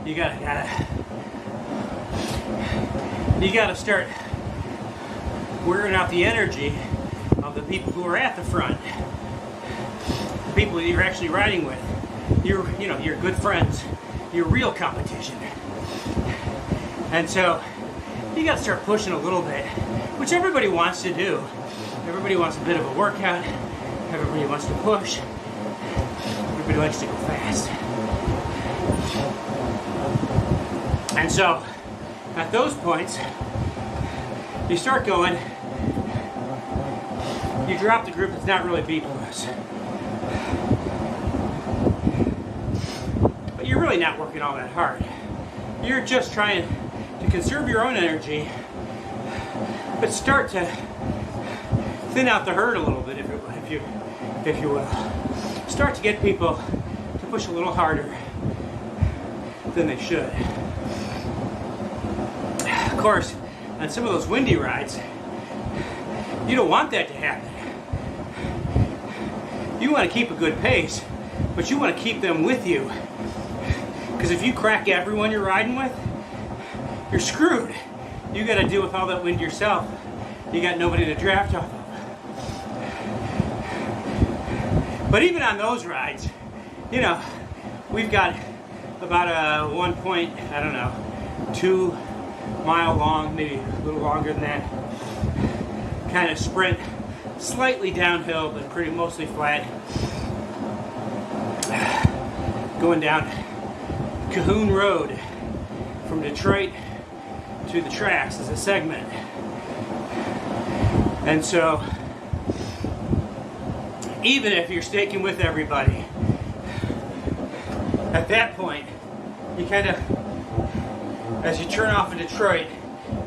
Speaker 1: you gotta start wearing out the energy of the people who are at the front, the people that you're actually riding with, your good friends, your real competition. And so you got to start pushing a little bit, which everybody wants to do. Everybody wants a bit of a workout. Everybody wants to push. Everybody likes to go fast. And so at those points, you start going, you drop the group that's not really beating us. But you're really not working all that hard. You're just trying to conserve your own energy, but start to thin out the herd a little bit, if you will. Start to get people to push a little harder than they should. Of course, on some of those windy rides, you don't want that to happen. You want to keep a good pace, but you want to keep them with you. Because if you crack everyone you're riding with, you're screwed. You got to deal with all that wind yourself. You got nobody to draft off of. But even on those rides, you know, we've got about a 2 mile long, maybe a little longer than that, kind of sprint slightly downhill, but pretty mostly flat. Going down Cahoon Road from Detroit to the tracks as a segment. And so, even if you're staking with everybody, at that point, you kind of, as you turn off of Detroit,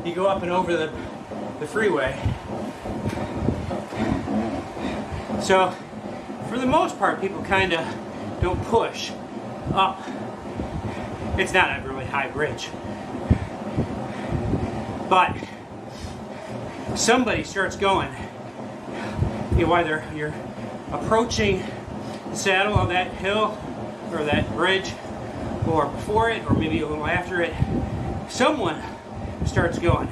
Speaker 1: you go up and over the freeway. So, for the most part, people kind of don't push up. It's not a really high bridge. But somebody starts going. Either you're approaching the saddle of that hill or that bridge, or before it, or maybe a little after it. Someone starts going.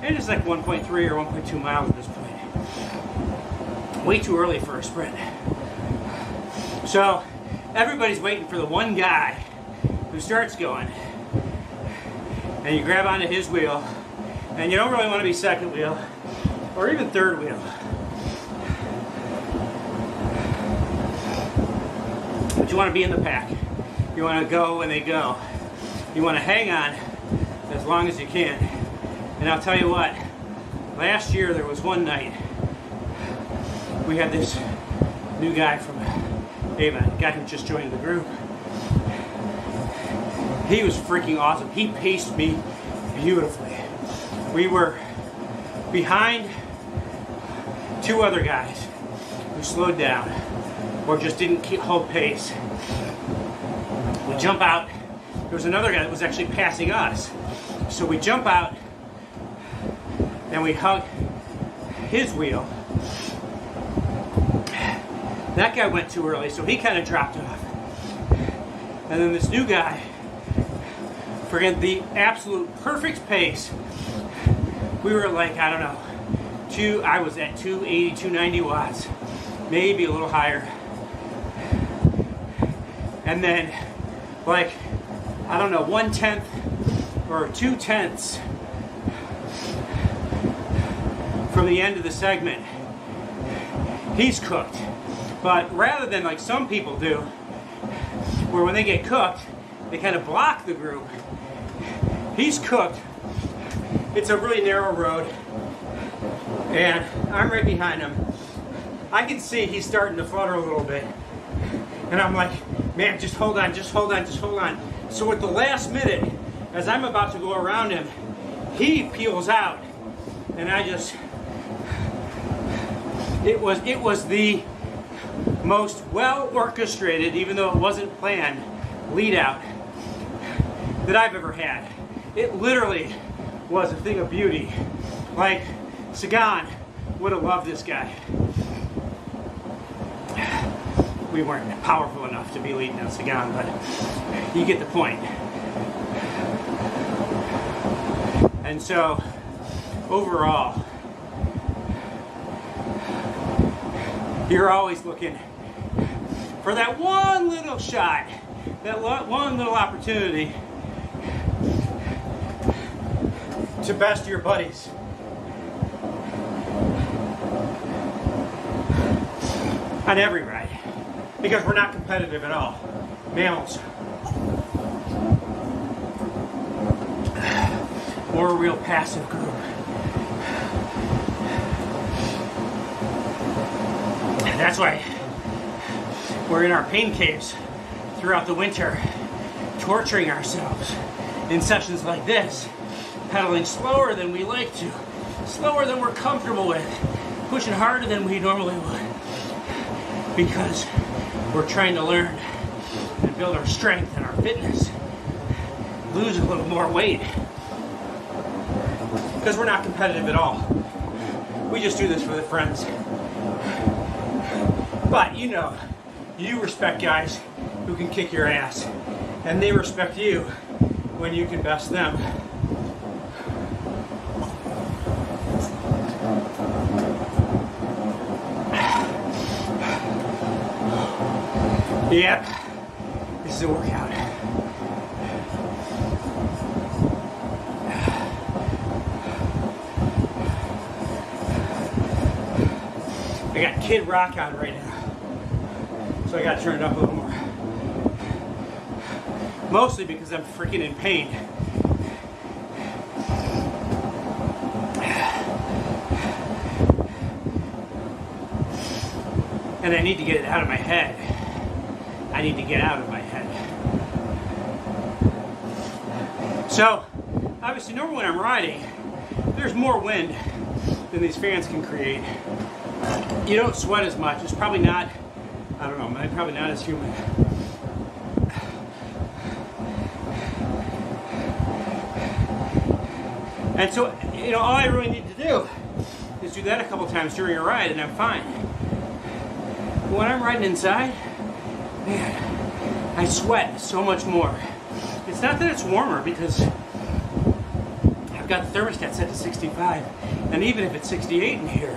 Speaker 1: And it's like 1.3 or 1.2 miles at this point. Way too early for a sprint. So everybody's waiting for the one guy who starts going. And you grab onto his wheel. And you don't really want to be second wheel or even third wheel. But you want to be in the pack. You want to go when they go. You want to hang on as long as you can. And I'll tell you what, last year there was one night we had this new guy from Avon, a guy who just joined the group. He was freaking awesome. He paced me beautifully. We were behind two other guys who slowed down or just didn't hold pace. We jump out. There was another guy that was actually passing us. So we jump out and we hug his wheel. That guy went too early, so he kind of dropped off. And then this new guy, forget the absolute perfect pace. We were like, I don't know, I was at 280, 290 watts, maybe a little higher. And then, like, I don't know, 1/10 or 2/10 from the end of the segment, he's cooked. But rather than like some people do, where when they get cooked, they kind of block the group, he's cooked. It's a really narrow road, and I'm right behind him. I can see he's starting to flutter a little bit. And I'm like, man, just hold on, just hold on, just hold on. So at the last minute, as I'm about to go around him, he peels out. And I just, it was the most well orchestrated, even though it wasn't planned, lead out that I've ever had. It literally was a thing of beauty. Like, Sagan would have loved this guy. We weren't powerful enough to be leading on Sagan, but you get the point. And so, overall, you're always looking for that one little shot, that one little opportunity to best your buddies. On every ride. Because we're not competitive at all. Mammals. We're a real passive group. And that's why we're in our pain caves throughout the winter, torturing ourselves in sessions like this, pedaling slower than we like to, slower than we're comfortable with, pushing harder than we normally would, because we're trying to learn and build our strength and our fitness, lose a little more weight, because we're not competitive at all. We just do this for the friends. But you know, you respect guys who can kick your ass, and they respect you when you can best them. Yep, this is a workout. I got Kid Rock on right now, so I gotta turn it up a little more. Mostly because I'm freaking in pain. And I need to get it out of my head. I need to get out of my head. So, obviously, normally when I'm riding, there's more wind than these fans can create. You don't sweat as much. It's probably not, I don't know, probably not as humid. And so, you know, all I really need to do is do that a couple times during a ride and I'm fine. But when I'm riding inside, man, I sweat so much more. It's not that it's warmer because I've got the thermostat set to 65, and even if it's 68 in here,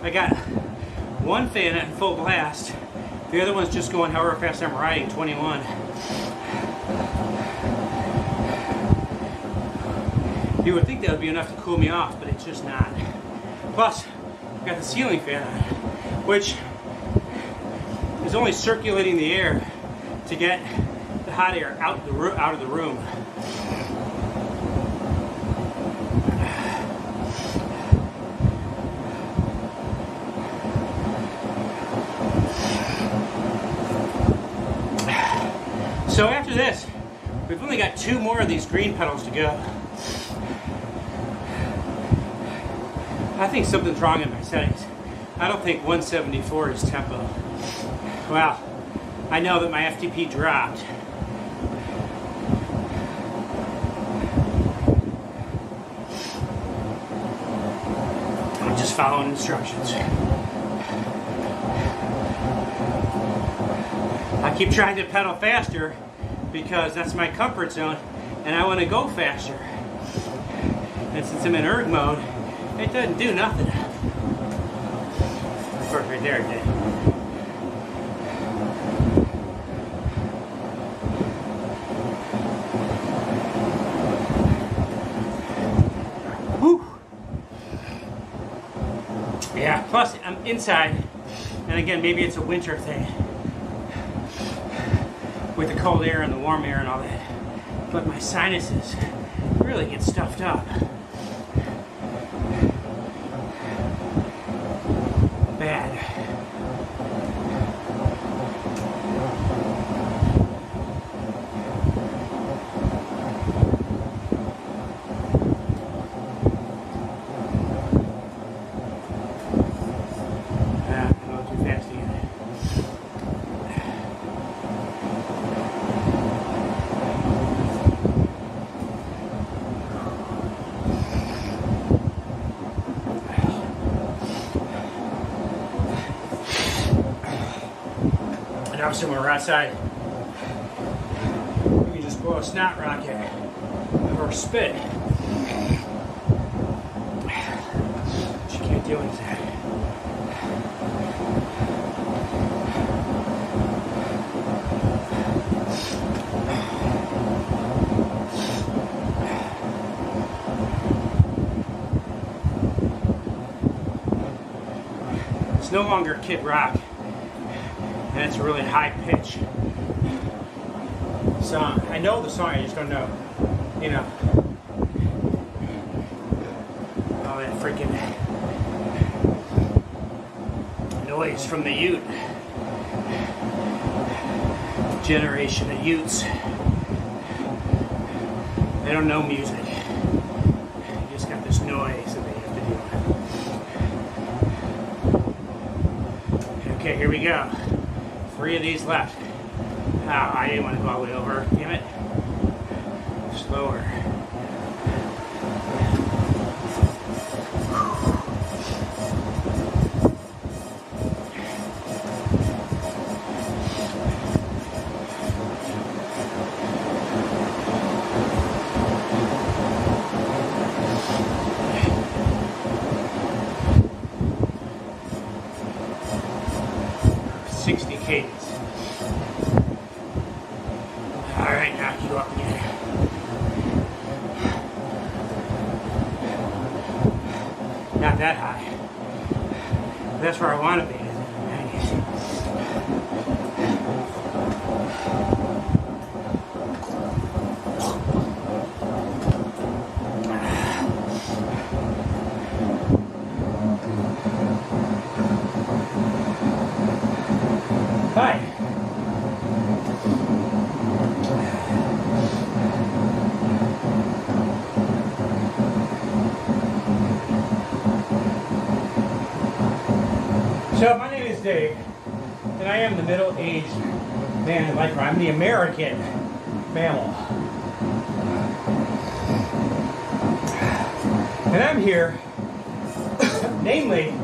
Speaker 1: I got one fan at full blast, the other one's just going however fast I'm riding, 21. You would think that would be enough to cool me off, but it's just not. Plus, I've got the ceiling fan on, which is only circulating the air to get the hot air out of the room. So after this, we've only got 2 more of these green pedals to go. I think something's wrong in my settings. I don't think 174 is tempo. Well, I know that my FTP dropped. I'm just following instructions. I keep trying to pedal faster because that's my comfort zone and I want to go faster. And since I'm in erg mode, it doesn't do nothing. Of course, right there it did. Whew. Yeah, plus I'm inside, and again, maybe it's a winter thing with the cold air and the warm air and all that, but my sinuses really get stuffed up. Bad. I'm going too fast again. And obviously when we're outside, we can just blow a snot rocket or spit. But you can't deal with that. It's no longer Kid Rock. And it's a really high pitch song. I know the song, I just don't know, you know, all that freaking noise from the Ute. Generation of Utes. They don't know music. They just got this noise that they have to deal with. Okay, here we go. 3 of these left. Oh, I didn't want to go all the way over. Damn it. Slower. Cadence. Alright, now you up again. Not that high. That's where I want to be. Hi. So my name is Dave, and I am the middle-aged man in life. I'm the American mammal. And I'm here, namely,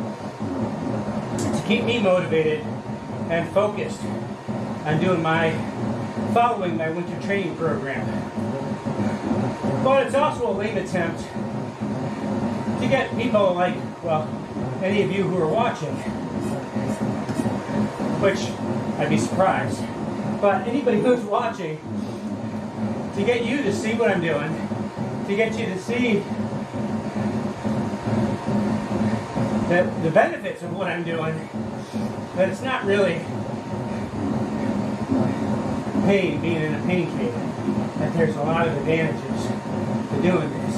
Speaker 1: to keep me motivated and focused on following my winter training program. But it's also a lame attempt to get people like, well, any of you who are watching, which I'd be surprised, but anybody who's watching, to get you to see what I'm doing, to get you to see that the benefits of what I'm doing, that it's not really pain, being in a pain cave, that there's a lot of advantages to doing this.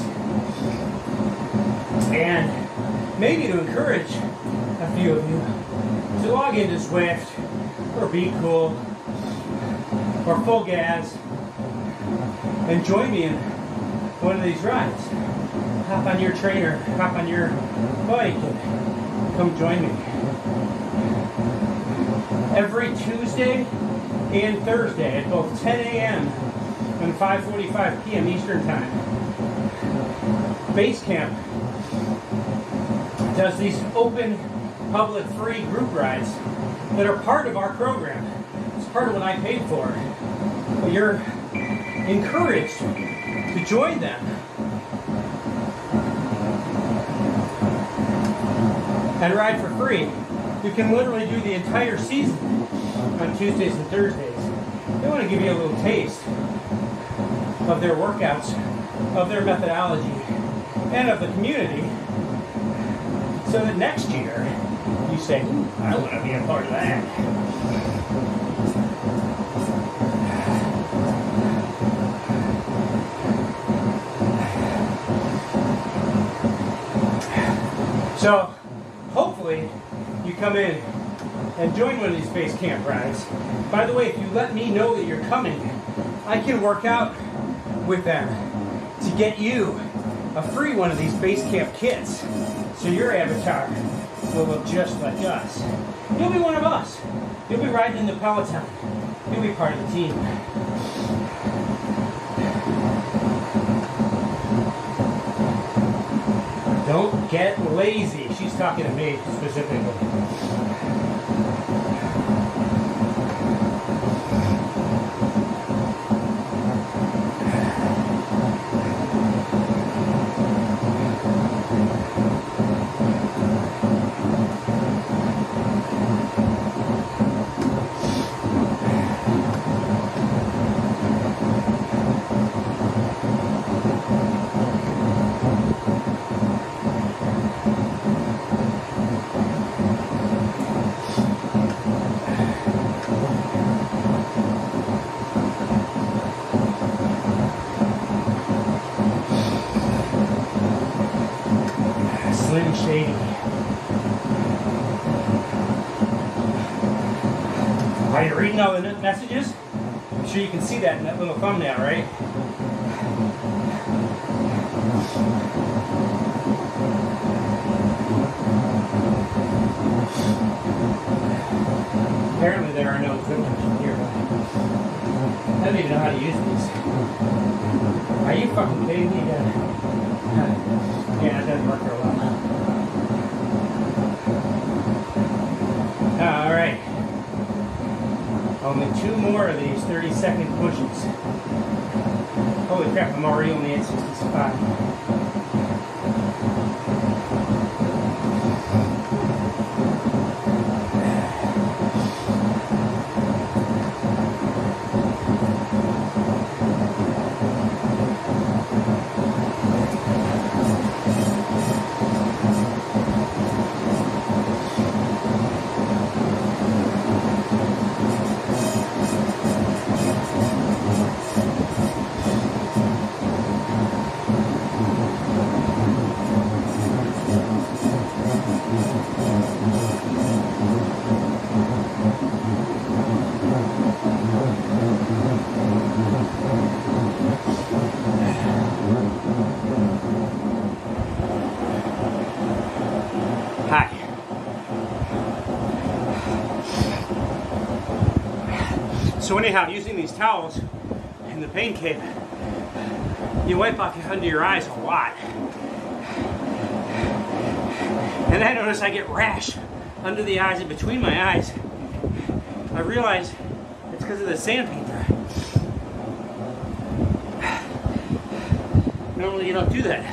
Speaker 1: And maybe to encourage a few of you to log into ZWIFT or Be Cool or Full Gas and join me in one of these rides. Hop on your trainer, hop on your bike, and come join me. Every Tuesday and Thursday at both 10 a.m. and 5:45 p.m. Eastern Time. Basecamp does these open, public, free group rides that are part of our program. It's part of what I paid for. But you're encouraged to join them. And ride for free. You can literally do the entire season on Tuesdays and Thursdays. They want to give you a little taste of their workouts, of their methodology, and of the community, so that next year you say, ooh, I want to be a part of that. So, hopefully, you come in and join one of these Basecamp rides. By the way, if you let me know that you're coming, I can work out with them to get you a free one of these Basecamp kits, so your avatar will look just like us. You'll be one of us. You'll be riding in the Peloton. You'll be part of the team. Don't get lazy. She's talking to me specifically. Slim Shady. Are you reading all the messages? I'm sure you can see that in that little thumbnail, right? Apparently there are no good ones in here. I don't even know how to use these. Are you fucking kidding me? Yeah, it doesn't work very well. Alright. Only 2 more of these 30-second pushes. Holy crap, I'm already only at 65. So anyhow, using these towels in the pain cave, you wipe off under your eyes a lot. And I notice I get rash under the eyes and between my eyes. I realize it's because of the sandpaper. Normally you don't do that.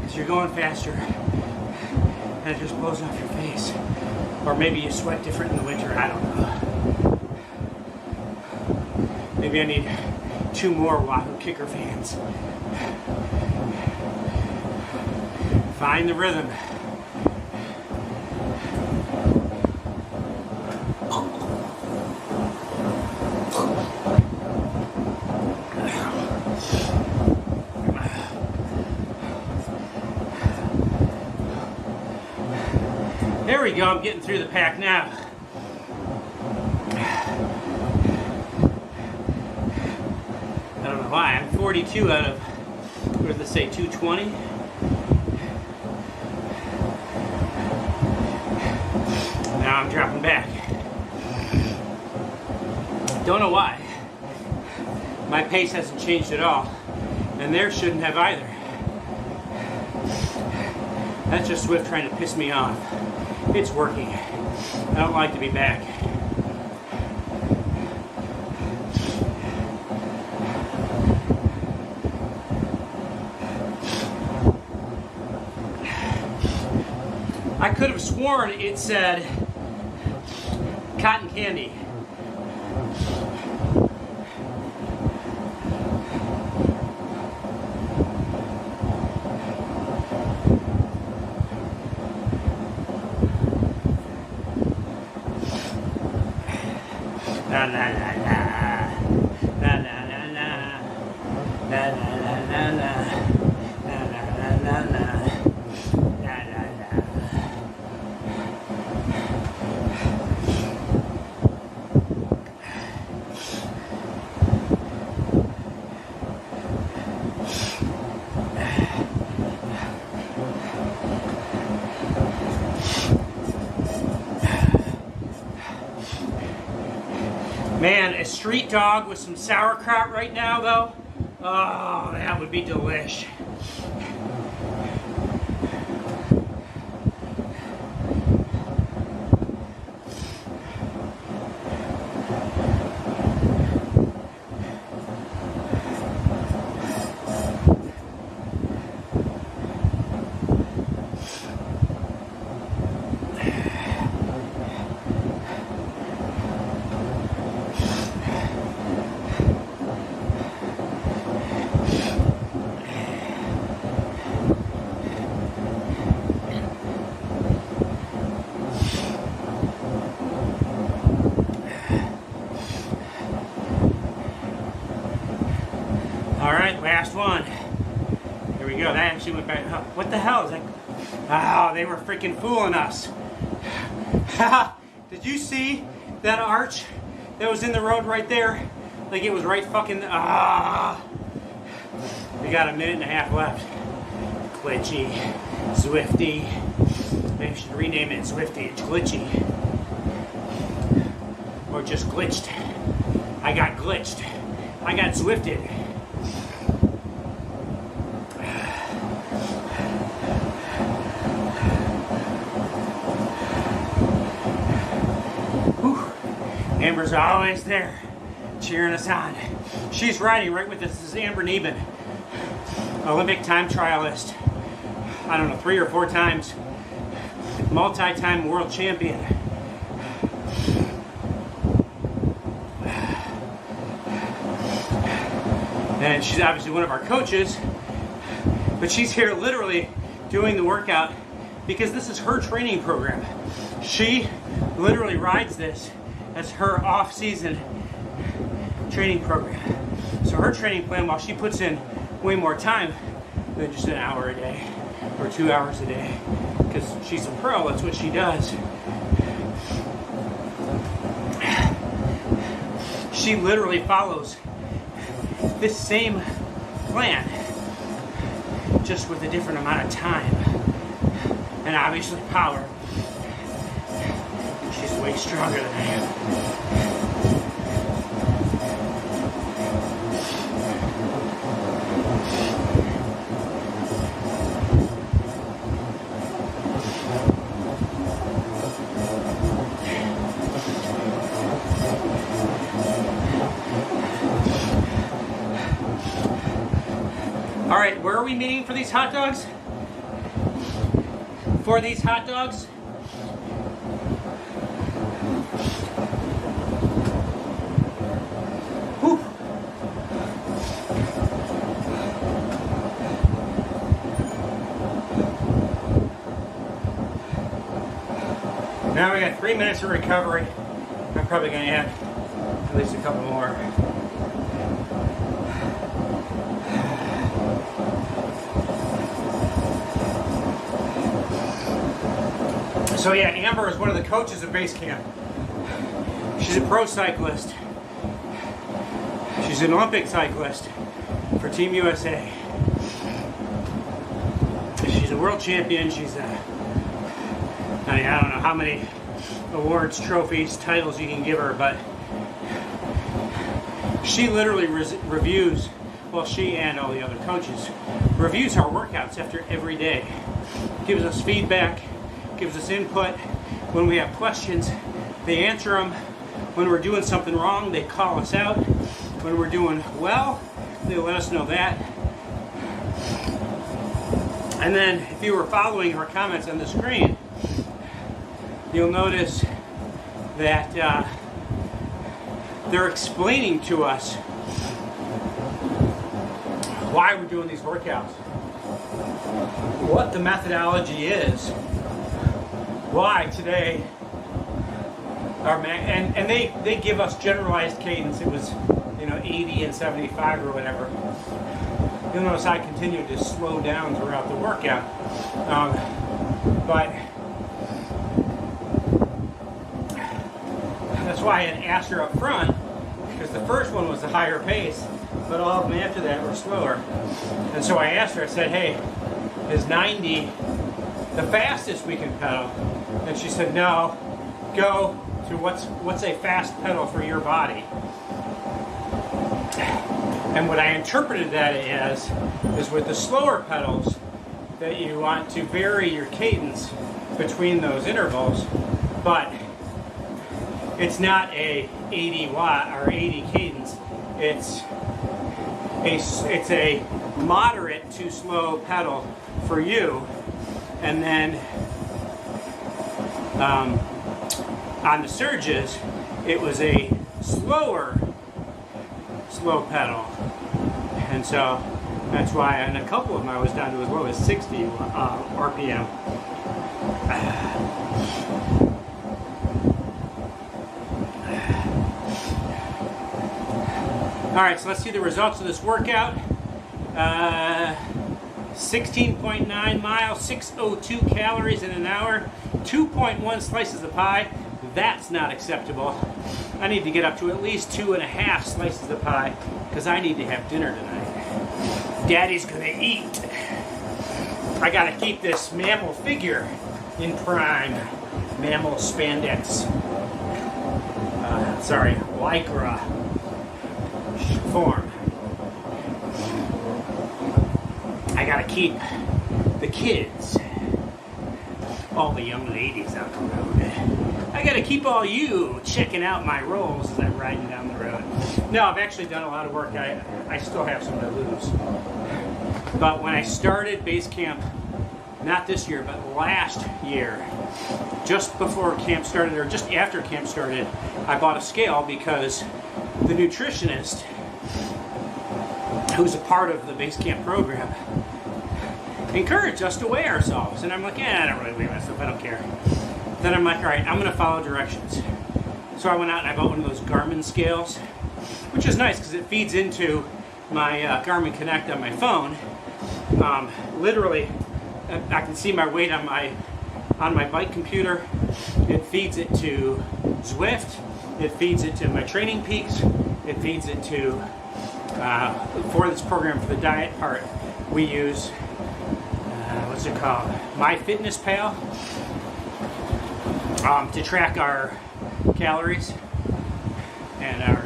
Speaker 1: Because you're going faster and it just blows off your face. Or maybe you sweat different in the winter, I don't know. Maybe I need 2 more Wahoo kicker fans. Find the rhythm. There we go, I'm getting through the pack now. I don't know why, I'm 42 out of, what did they say, 220? Now I'm dropping back. Don't know why. My pace hasn't changed at all, and theirs shouldn't have either. That's just Zwift trying to piss me off. It's working. I don't like to be back. I could have sworn it said cotton candy. La la la la, la la la la, la la la la la, la la la la la, la la la. Man, a street dog with some sauerkraut right now, though, oh, that would be delish. All right, last one. Here we go. That actually went back. Oh, what the hell is that? Oh, they were freaking fooling us. Did you see that arch that was in the road right there? Like it was right fucking. We got a minute and a half left. Glitchy, Zwifty. Maybe I should rename it Zwifty. It's glitchy. Or just glitched. I got glitched. I got Zwifted. Amber's always there, cheering us on. She's riding right with us. This is Amber Neben, Olympic time trialist. I don't know, 3 or 4 times, multi-time world champion. And she's obviously one of our coaches, but she's here literally doing the workout because this is her training program. She literally rides this as her off-season training program. So her training plan, while she puts in way more time than just an hour a day or 2 hours a day, because she's a pro, that's what she does. She literally follows this same plan, just with a different amount of time and obviously power. She's way stronger than I am. All right, where are we meeting for these hot dogs? For these hot dogs? Whew. Now we got 3 minutes of recovery. I'm probably going to add at least a couple more. So yeah, Amber is one of the coaches of Basecamp. She's a pro cyclist. She's an Olympic cyclist for Team USA. She's a world champion. She's I don't know how many awards, trophies, titles you can give her, but she literally reviews, well, she and all the other coaches, reviews our workouts after every day. Gives us feedback, gives us input. When we have questions, they answer them. When we're doing something wrong, they call us out. When we're doing well, they let us know that. And then if you were following her comments on the screen, you'll notice that they're explaining to us why we're doing these workouts, what the methodology is, why today and they give us generalized cadence. It was 80 and 75 or whatever. You'll notice I continue to slow down throughout the workout, but that's why I had asked her up front, because the first one was the higher pace, but all of them after that were slower. And so I asked her, I said, hey, is 90 the fastest we can pedal? And she said, no, go to what's a fast pedal for your body. And what I interpreted that as is with the slower pedals that you want to vary your cadence between those intervals, but it's not a 80 watt or 80 cadence. It's a moderate to slow pedal for you, and then on the surges it was a slow pedal, and so that's why on a couple of them I was down to as low as 60 RPM. Alright, so let's see the results of this workout. 16.9 miles, 602 calories in an hour, 2.1 slices of pie. That's not acceptable. I need to get up to at least 2.5 slices of pie because I need to have dinner tonight. Daddy's gonna eat. I gotta keep this mammal figure in prime. Mammal spandex. Lycra form. I gotta keep the kids, all the young ladies out the road. I gotta keep all you checking out my rolls as I'm riding down the road. No, I've actually done a lot of work. I still have some to lose. But when I started Basecamp, not this year, but last year, just before camp started, or just after camp started, I bought a scale because the nutritionist who's a part of the Basecamp program encouraged us to weigh ourselves. And I'm like, I don't really weigh myself, I don't care. Then I'm like, all right, I'm going to follow directions. So I went out and I bought one of those Garmin scales, which is nice because it feeds into my Garmin Connect on my phone. Literally, I can see my weight on my bike computer. It feeds it to ZWIFT. It feeds it to my Training Peaks. It feeds it to, for this program, for the diet part, we use, what's it called? MyFitnessPal, to track our calories and our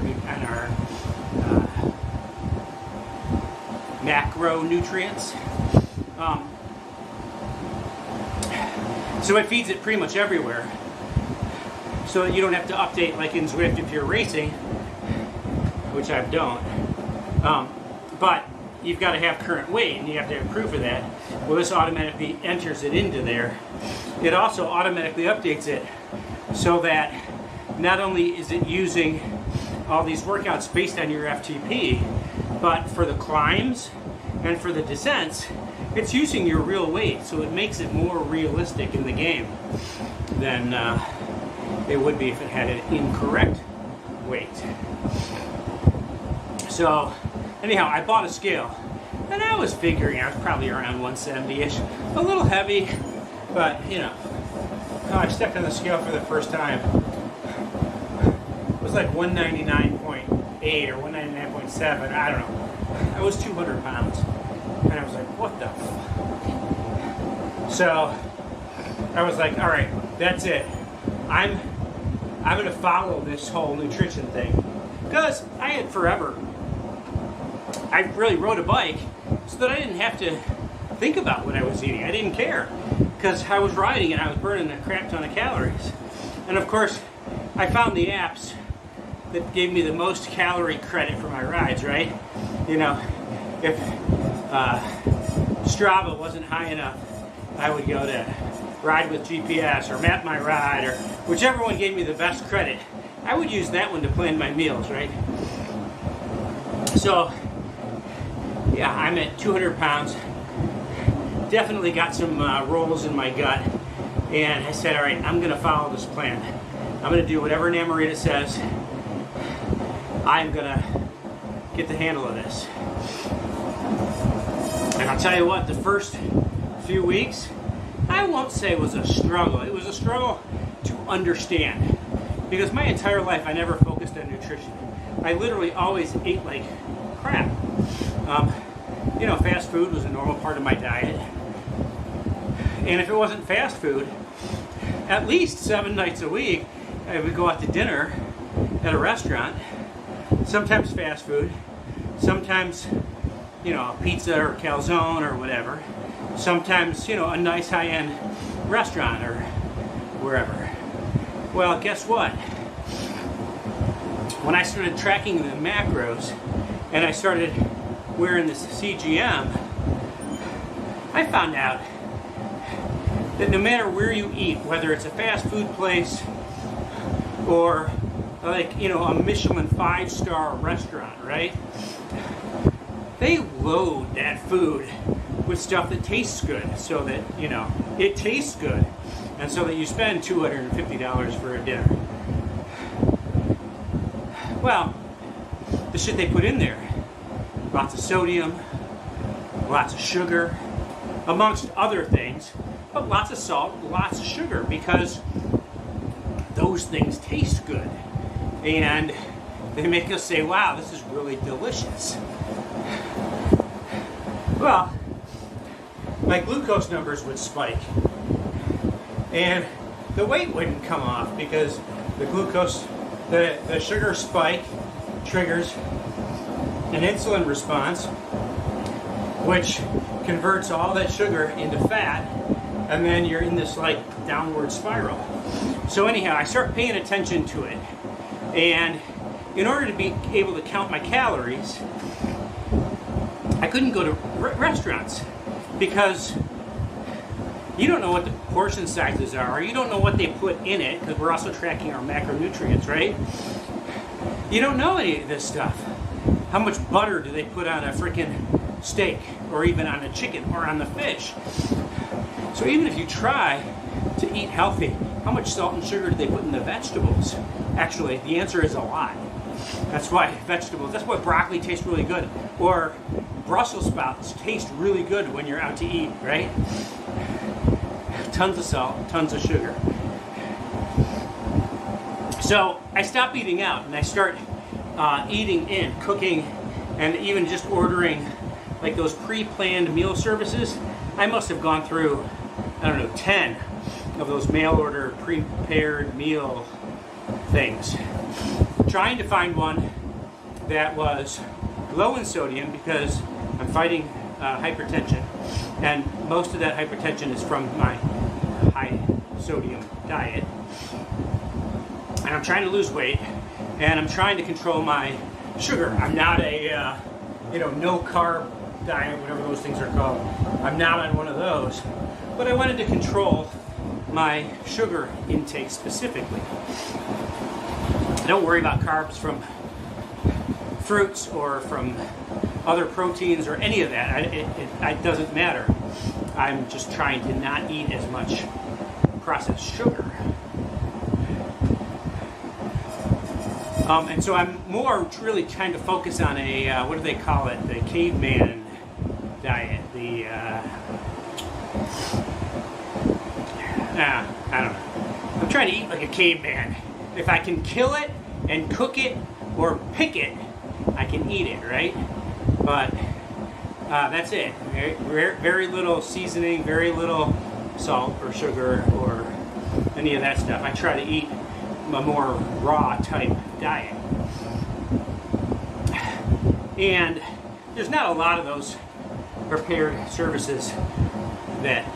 Speaker 1: macronutrients. So it feeds it pretty much everywhere, so that you don't have to update like in ZWIFT if you're racing, which I don't. But you've got to have current weight, and you have to have proof of that. Well, this automatically enters it into there. It also automatically updates it so that not only is it using all these workouts based on your FTP, but for the climbs and for the descents, it's using your real weight, so it makes it more realistic in the game than it would be if it had an incorrect weight. So anyhow, I bought a scale, and I was figuring I was probably around 170-ish, a little heavy, but you know, I stepped on the scale for the first time. It was like 199.8 or 199.7, I don't know. I was 200 pounds. And I was like, what the fuck? So I was like, all right, that's it. I'm going to follow this whole nutrition thing. Because I had forever, I really rode a bike so that I didn't have to think about what I was eating. I didn't care. Because I was riding and I was burning a crap ton of calories. And of course, I found the apps that gave me the most calorie credit for my rides, right? You know, if Strava wasn't high enough, I would go to Ride with GPS or Map My Ride, or whichever one gave me the best credit. I would use that one to plan my meals, right? So, yeah, I'm at 200 pounds. Definitely got some rolls in my gut. And I said, all right, I'm going to follow this plan. I'm going to do whatever Namorita says. I'm going to get the handle of this. And I'll tell you what, the first few weeks, I won't say it was a struggle. It was a struggle to understand. Because my entire life, I never focused on nutrition. I literally always ate like crap. You know, fast food was a normal part of my diet. And if it wasn't fast food, at least 7 nights a week, I would go out to dinner at a restaurant. Sometimes fast food, sometimes, you know, pizza or calzone or whatever. Sometimes, you know, a nice high-end restaurant or wherever. Well, guess what? When I started tracking the macros and I started wearing this CGM, I found out that no matter where you eat, whether it's a fast food place or like, you know, a Michelin 5-star restaurant, right? They load that food with stuff that tastes good so that, you know, it tastes good. And so that you spend $250 for a dinner. Well, the shit they put in there, lots of sodium, lots of sugar, amongst other things, but lots of salt, lots of sugar, because those things taste good. And they make us say, wow, this is really delicious. Well, my glucose numbers would spike. And the weight wouldn't come off because the glucose, the sugar spike triggers an insulin response, which converts all that sugar into fat, and then you're in this like downward spiral. So anyhow, I start paying attention to it. And in order to be able to count my calories, I couldn't go to restaurants because you don't know what the portion sizes are, or you don't know what they put in it, because we're also tracking our macronutrients, right? You don't know any of this stuff. How much butter do they put on a freaking steak, or even on a chicken, or on the fish? So even if you try to eat healthy, how much salt and sugar do they put in the vegetables? Actually, the answer is a lot. That's why vegetables, that's why broccoli tastes really good, or Brussels sprouts taste really good when you're out to eat, right? Tons of salt, tons of sugar. So I stop eating out and I start eating in, cooking, and even just ordering like those pre-planned meal services. I must have gone through, I don't know, 10 of those mail order prepared meal things. Trying to find one that was low in sodium because I'm fighting hypertension, and most of that hypertension is from my high sodium diet. And I'm trying to lose weight, and I'm trying to control my sugar. I'm not a no carb diet, whatever those things are called. I'm not on one of those, but I wanted to control my sugar intake specifically. I don't worry about carbs from fruits or from other proteins or any of that. It doesn't matter. I'm just trying to not eat as much processed sugar. And so I'm more really trying to focus on a, what do they call it? The caveman diet. The, I don't know. I'm trying to eat like a caveman. If I can kill it and cook it or pick it, I can eat it, right? But that's it. Very little seasoning, very little salt or sugar or any of that stuff. I try to eat a more raw type diet. And there's not a lot of those prepared services that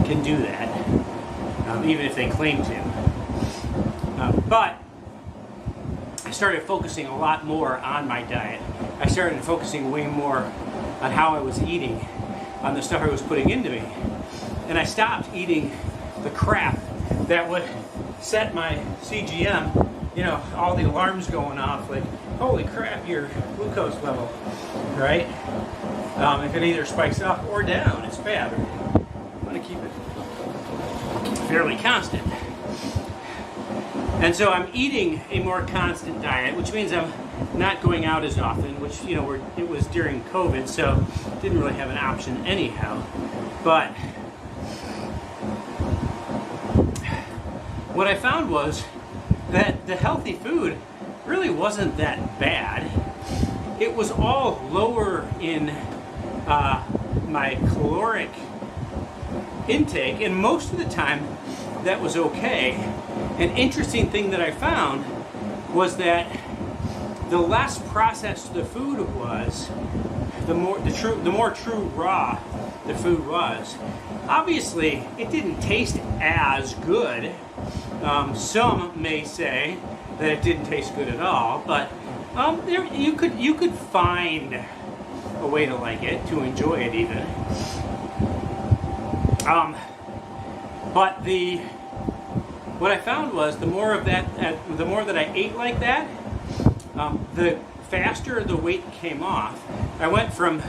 Speaker 1: can do that, even if they claim to. But I started focusing a lot more on my diet. I started focusing way more on how I was eating, on the stuff I was putting into me. And I stopped eating the crap that would set my CGM, all the alarms going off, like, holy crap, your glucose level, right? If it either spikes up or down, it's bad. I want to keep it fairly constant. And so I'm eating a more constant diet, which means I'm not going out as often, which, it was during COVID, so didn't really have an option anyhow. But what I found was that the healthy food really wasn't that bad. It was all lower in my caloric intake, and most of the time that was okay. An interesting thing that I found was that the less processed the food was, the more true raw the food was. Obviously, it didn't taste as good. Some may say that it didn't taste good at all, but you could find a way to like it, to enjoy it even. But what I found was the more that I ate like that, the faster the weight came off. I went from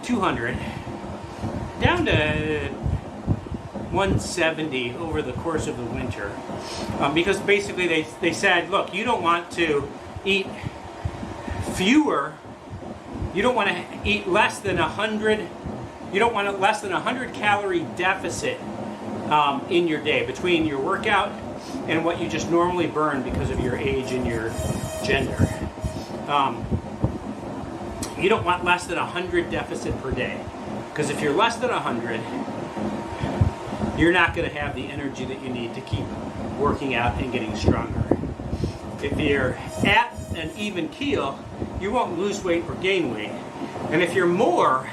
Speaker 1: 200 down to 170 over the course of the winter, because basically they said, look, you don't want to eat fewer, you don't want to eat less than 100, you don't want less than 100 calorie deficit in your day between your workout and what you just normally burn because of your age and your gender. You don't want less than 100 deficit per day, because if you're less than 100, you're not going to have the energy that you need to keep working out and getting stronger. If you're at an even keel, you won't lose weight or gain weight. And if you're more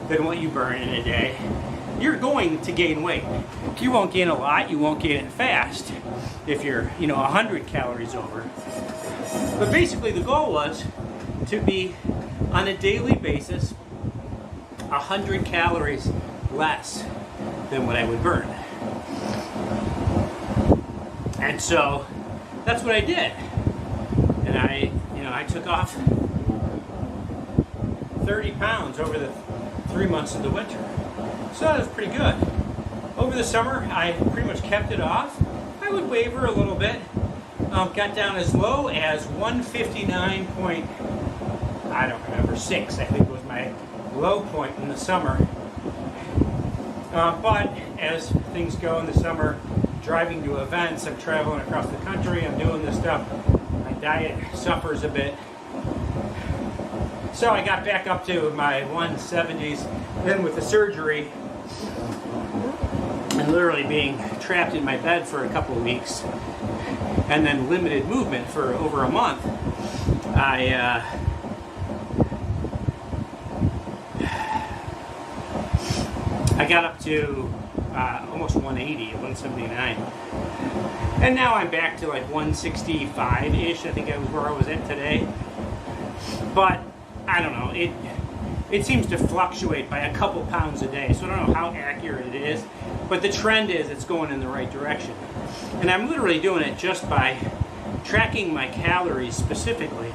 Speaker 1: than what you burn in a day, you're going to gain weight. You won't gain a lot, you won't gain it fast if you're, 100 calories over. But basically the goal was to be, on a daily basis, 100 calories less than what I would burn. And so that's what I did. And I took off 30 pounds over the 3 months of the winter. So that was pretty good. Over the summer, I pretty much kept it off. I would waver a little bit. Got down as low as 159 point, I don't remember, 6, I think was my low point in the summer. But as things go in the summer, driving to events, I'm traveling across the country, I'm doing this stuff, my diet suffers a bit. So I got back up to my 170s. Then with the surgery, and literally being trapped in my bed for a couple of weeks, and then limited movement for over a month, I got up to almost 180, 179. And now I'm back to like 165-ish, I think that was where I was at today. But, I don't know, it seems to fluctuate by a couple pounds a day, so I don't know how accurate it is, but the trend is it's going in the right direction. And I'm literally doing it just by tracking my calories specifically,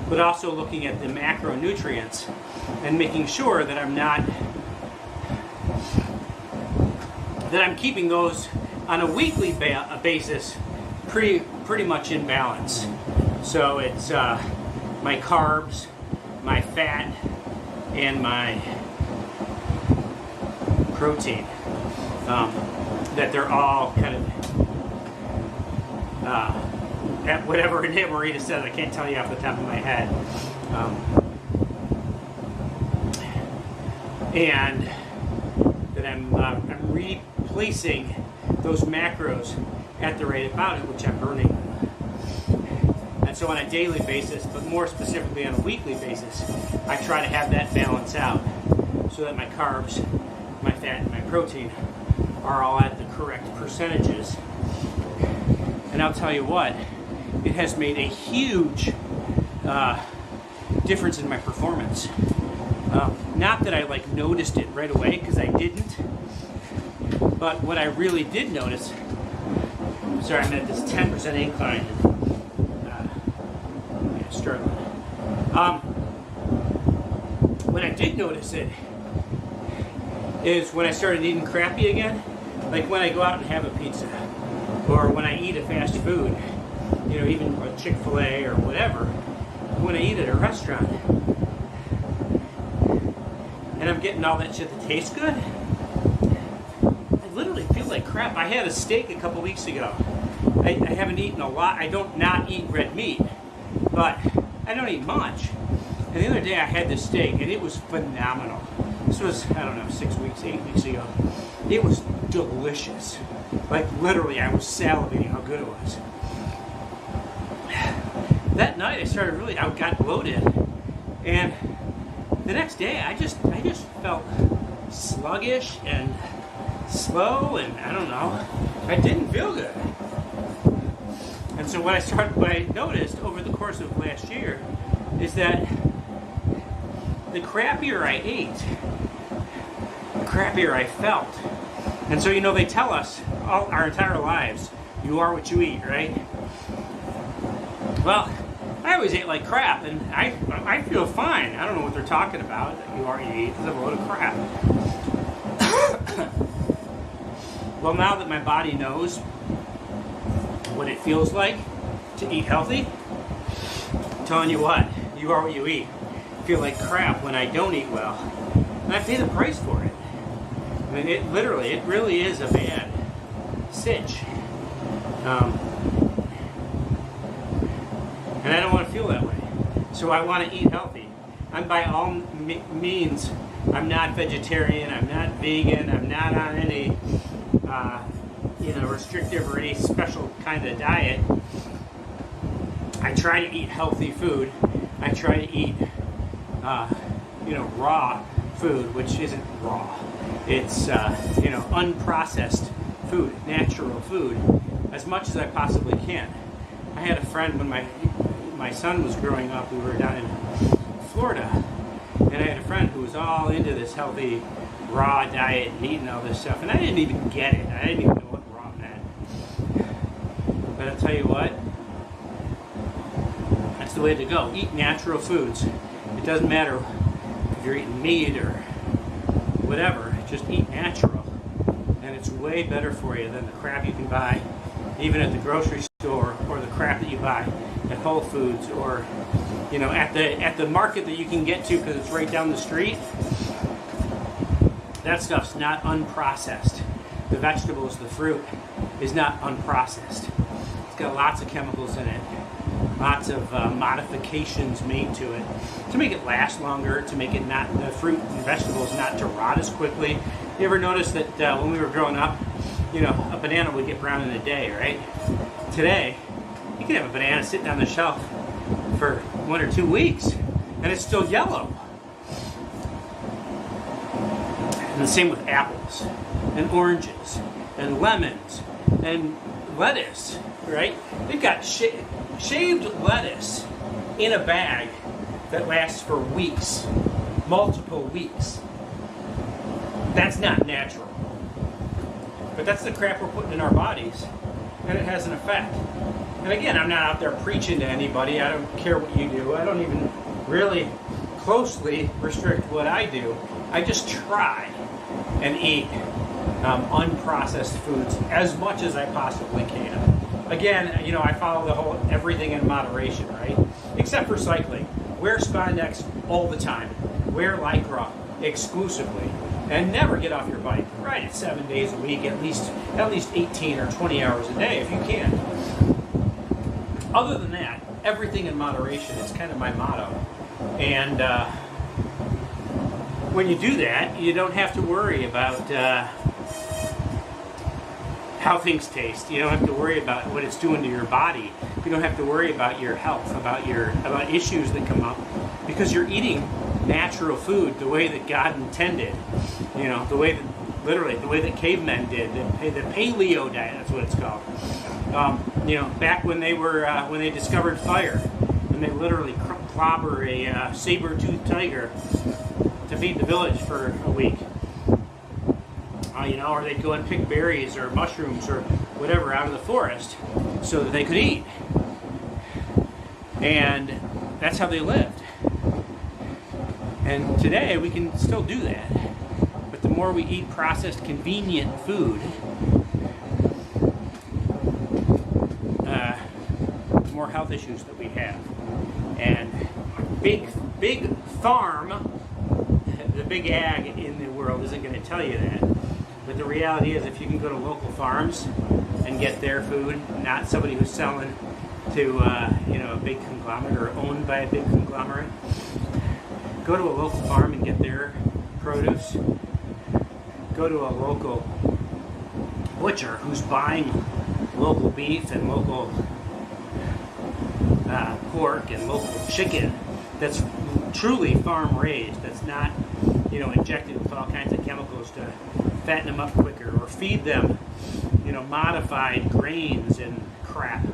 Speaker 1: but also looking at the macronutrients and making sure that I'm keeping those on a weekly basis pretty much in balance. So it's my carbs, my fat, and my protein. That they're all kind of at whatever Marita says. I can't tell you off the top of my head. And that I'm replacing those macros at the rate about at which I'm burning them. And so on a daily basis, but more specifically on a weekly basis, I try to have that balance out so that my carbs, my fat, and my protein are all at the correct percentages. And I'll tell you what, it has made a huge difference in my performance. Not that I noticed it right away, because I didn't. But what I really did notice, sorry, I'm at this 10% incline. Struggling. When I did notice it is when I started eating crappy again, like when I go out and have a pizza, or when I eat a fast food, even a Chick-fil-A or whatever, when I eat at a restaurant, and I'm getting all that shit that tastes good, I literally feel like crap. I had a steak a couple weeks ago. I haven't eaten a lot. I don't not eat red meat, but I don't eat much. And the other day I had this steak, and it was phenomenal. This was, I don't know, 8 weeks ago. It was delicious. Literally, I was salivating how good it was. That night I got bloated. And the next day I just felt sluggish and slow, and I don't know, I didn't feel good. And so what I noticed over the course of last year is that the crappier I ate, the crappier I felt. And so, they tell us all our entire lives, you are what you eat, right? Well, I always ate like crap, and I feel fine. I don't know what they're talking about. You are what you eat is a load of crap. Well, now that my body knows what it feels like to eat healthy, I'm telling you what, you are what you eat. I feel like crap when I don't eat well, and I pay the price for it. I mean, it really is a bad sitch. And I don't want to feel that way. So I want to eat healthy. I'm by all means, I'm not vegetarian, I'm not vegan, I'm not on any restrictive or any special kind of diet. I try to eat healthy food. I try to eat raw food, which isn't raw. It's unprocessed food, natural food, as much as I possibly can. I had a friend when my son was growing up. We were down in Florida, and I had a friend who was all into this healthy raw diet and eating all this stuff, and I didn't even get it. I didn't even know what raw meant. But I'll tell you what, that's the way to go. Eat natural foods. It doesn't matter if you're eating meat or whatever, just eat natural. And it's way better for you than the crap you can buy even at the grocery store, or the crap that you buy at Whole Foods, or at the market that you can get to because it's right down the street. That stuff's not unprocessed. The vegetables, the fruit, is not unprocessed. It's got lots of chemicals in it, lots of modifications made to it to make it last longer, to make it the fruit and vegetables not to rot as quickly. You ever notice that when we were growing up, you know, a banana would get brown in a day, right? Today, you can have a banana sitting on the shelf for 1 or 2 weeks, and it's still yellow. And the same with apples, and oranges, and lemons, and lettuce, right? They've got shaved lettuce in a bag that lasts for weeks, multiple weeks. That's not natural. But that's the crap we're putting in our bodies, and it has an effect. And again, I'm not out there preaching to anybody. I don't care what you do. I don't even really closely restrict what I do. I just try and eat unprocessed foods as much as I possibly can. Again, you know, I follow the whole everything in moderation, right? Except for cycling. Wear spandex all the time. Wear Lycra exclusively. And never get off your bike. Ride it 7 days a week, at least 18 or 20 hours a day if you can. Other than that, everything in moderation is kind of my motto. And when you do that, you don't have to worry about how things taste. You don't have to worry about what it's doing to your body. You don't have to worry about your health, about issues that come up, because you're eating natural food the way that God intended. You know, the way that cavemen did, the paleo diet, that's what it's called. You know, back when they discovered fire, and they literally clobber a saber-toothed tiger to feed the village for a week. You know, or they'd go and pick berries or mushrooms or whatever out of the forest so that they could eat. And that's how they lived. And today we can still do that. But the more we eat processed, convenient food, the more health issues that we have. And big farm, the big ag in the world isn't going to tell you that. But the reality is, if you can go to local farms and get their food, not somebody who's selling to you know, a big conglomerate or owned by a big conglomerate, go to a local farm and get their produce. Go to a local butcher who's buying local beef and local pork and local chicken that's truly farm raised, that's not, you know, injected with all kinds of chemicals to fatten them up quicker, or feed them, you know, modified grains and crap,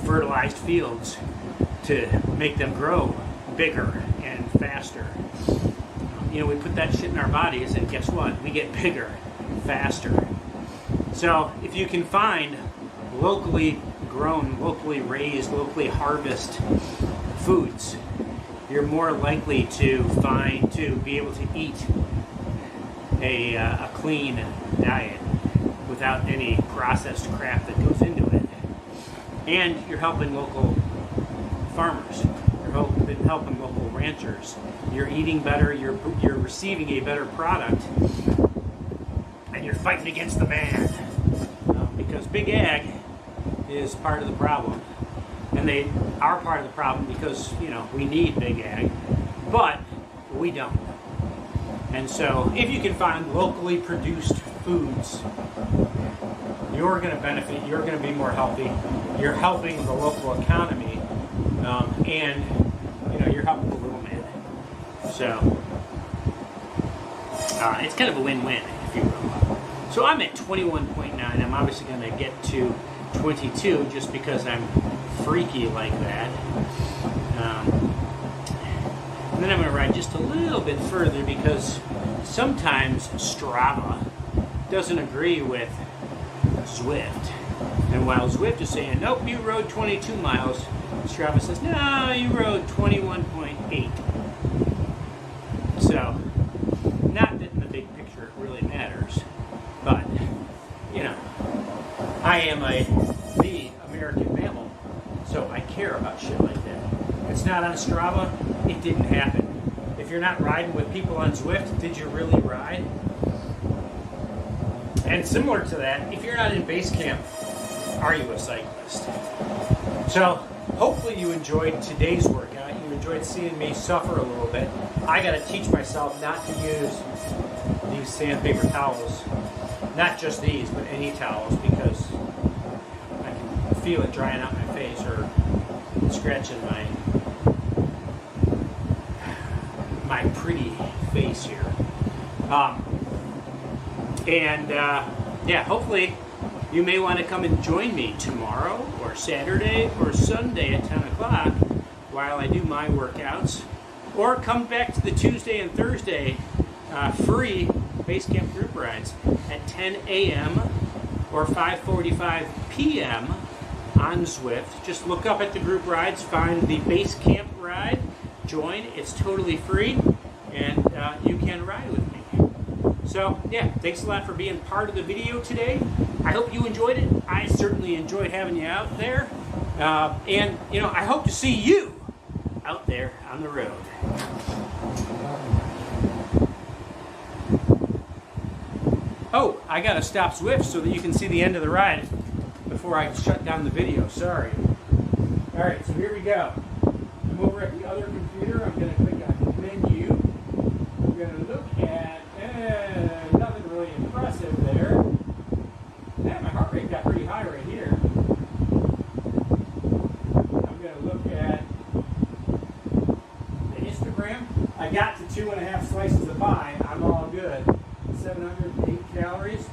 Speaker 1: fertilized fields to make them grow bigger and faster. You know, we put that shit in our bodies, and guess what? We get bigger, faster. So if you can find locally grown, locally raised, locally harvested foods, you're more likely to be able to eat a clean diet without any processed crap that goes into it. And you're helping local farmers. You're helping local ranchers. You're eating better. You're receiving a better product, and you're fighting against the man, because big ag is part of the problem, and they are part of the problem because, you know, we need big ag, but we don't. And so if you can find locally produced foods, you're going to benefit, you're going to be more healthy, you're helping the local economy, and, you know, you're helping the little man. So it's kind of a win-win, if you will. So I'm at 21.9. I'm obviously going to get to 22 just because I'm freaky like that. And then I'm going to ride just a little bit further because sometimes Strava doesn't agree with ZWIFT. And while ZWIFT is saying, nope, you rode 22 miles, Strava says, no, you rode 21.8. So, not that in the big picture it really matters, but, you know, I am the American mammal, so I care about shit like that. If it's not on Strava, it didn't happen. If you're not riding with people on ZWIFT, did you really ride? And similar to that, if you're not in Basecamp, are you a cyclist? So, hopefully you enjoyed today's workout. You enjoyed seeing me suffer a little bit. I got to teach myself not to use
Speaker 2: these sandpaper towels. Not just these, but any towels, because I can feel it drying out my face or scratching my pretty face here. Yeah, hopefully you may want to come and join me tomorrow or Saturday or Sunday at 10 o'clock while I do my workouts. Or come back to the Tuesday and Thursday free Basecamp group rides at 10 a.m. or 5:45 p.m. on ZWIFT. Just look up at the group rides, find the Basecamp ride, join. It's totally free, and you can ride with me. So, yeah, thanks a lot for being part of the video today. I hope you enjoyed it. I certainly enjoyed having you out there. And, you know, I hope to see you out there on the road. Oh, I gotta stop ZWIFT so that you can see the end of the ride before I shut down the video. Sorry. Alright, so here we go. I'm over at the other computer. I'm gonna click on menu. I'm gonna look at nothing really impressive there. Yeah, my heart rate got pretty high right here. I'm gonna look at the histogram. I got to 2.5 slices of pie. I'm all good. 708 calories.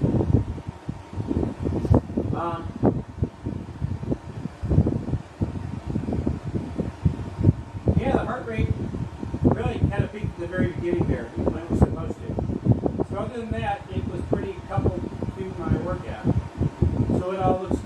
Speaker 2: Yeah, the heart rate really kind of peaked at the very beginning there when it was supposed to. So other than that, it was pretty coupled to my workout. So it all looks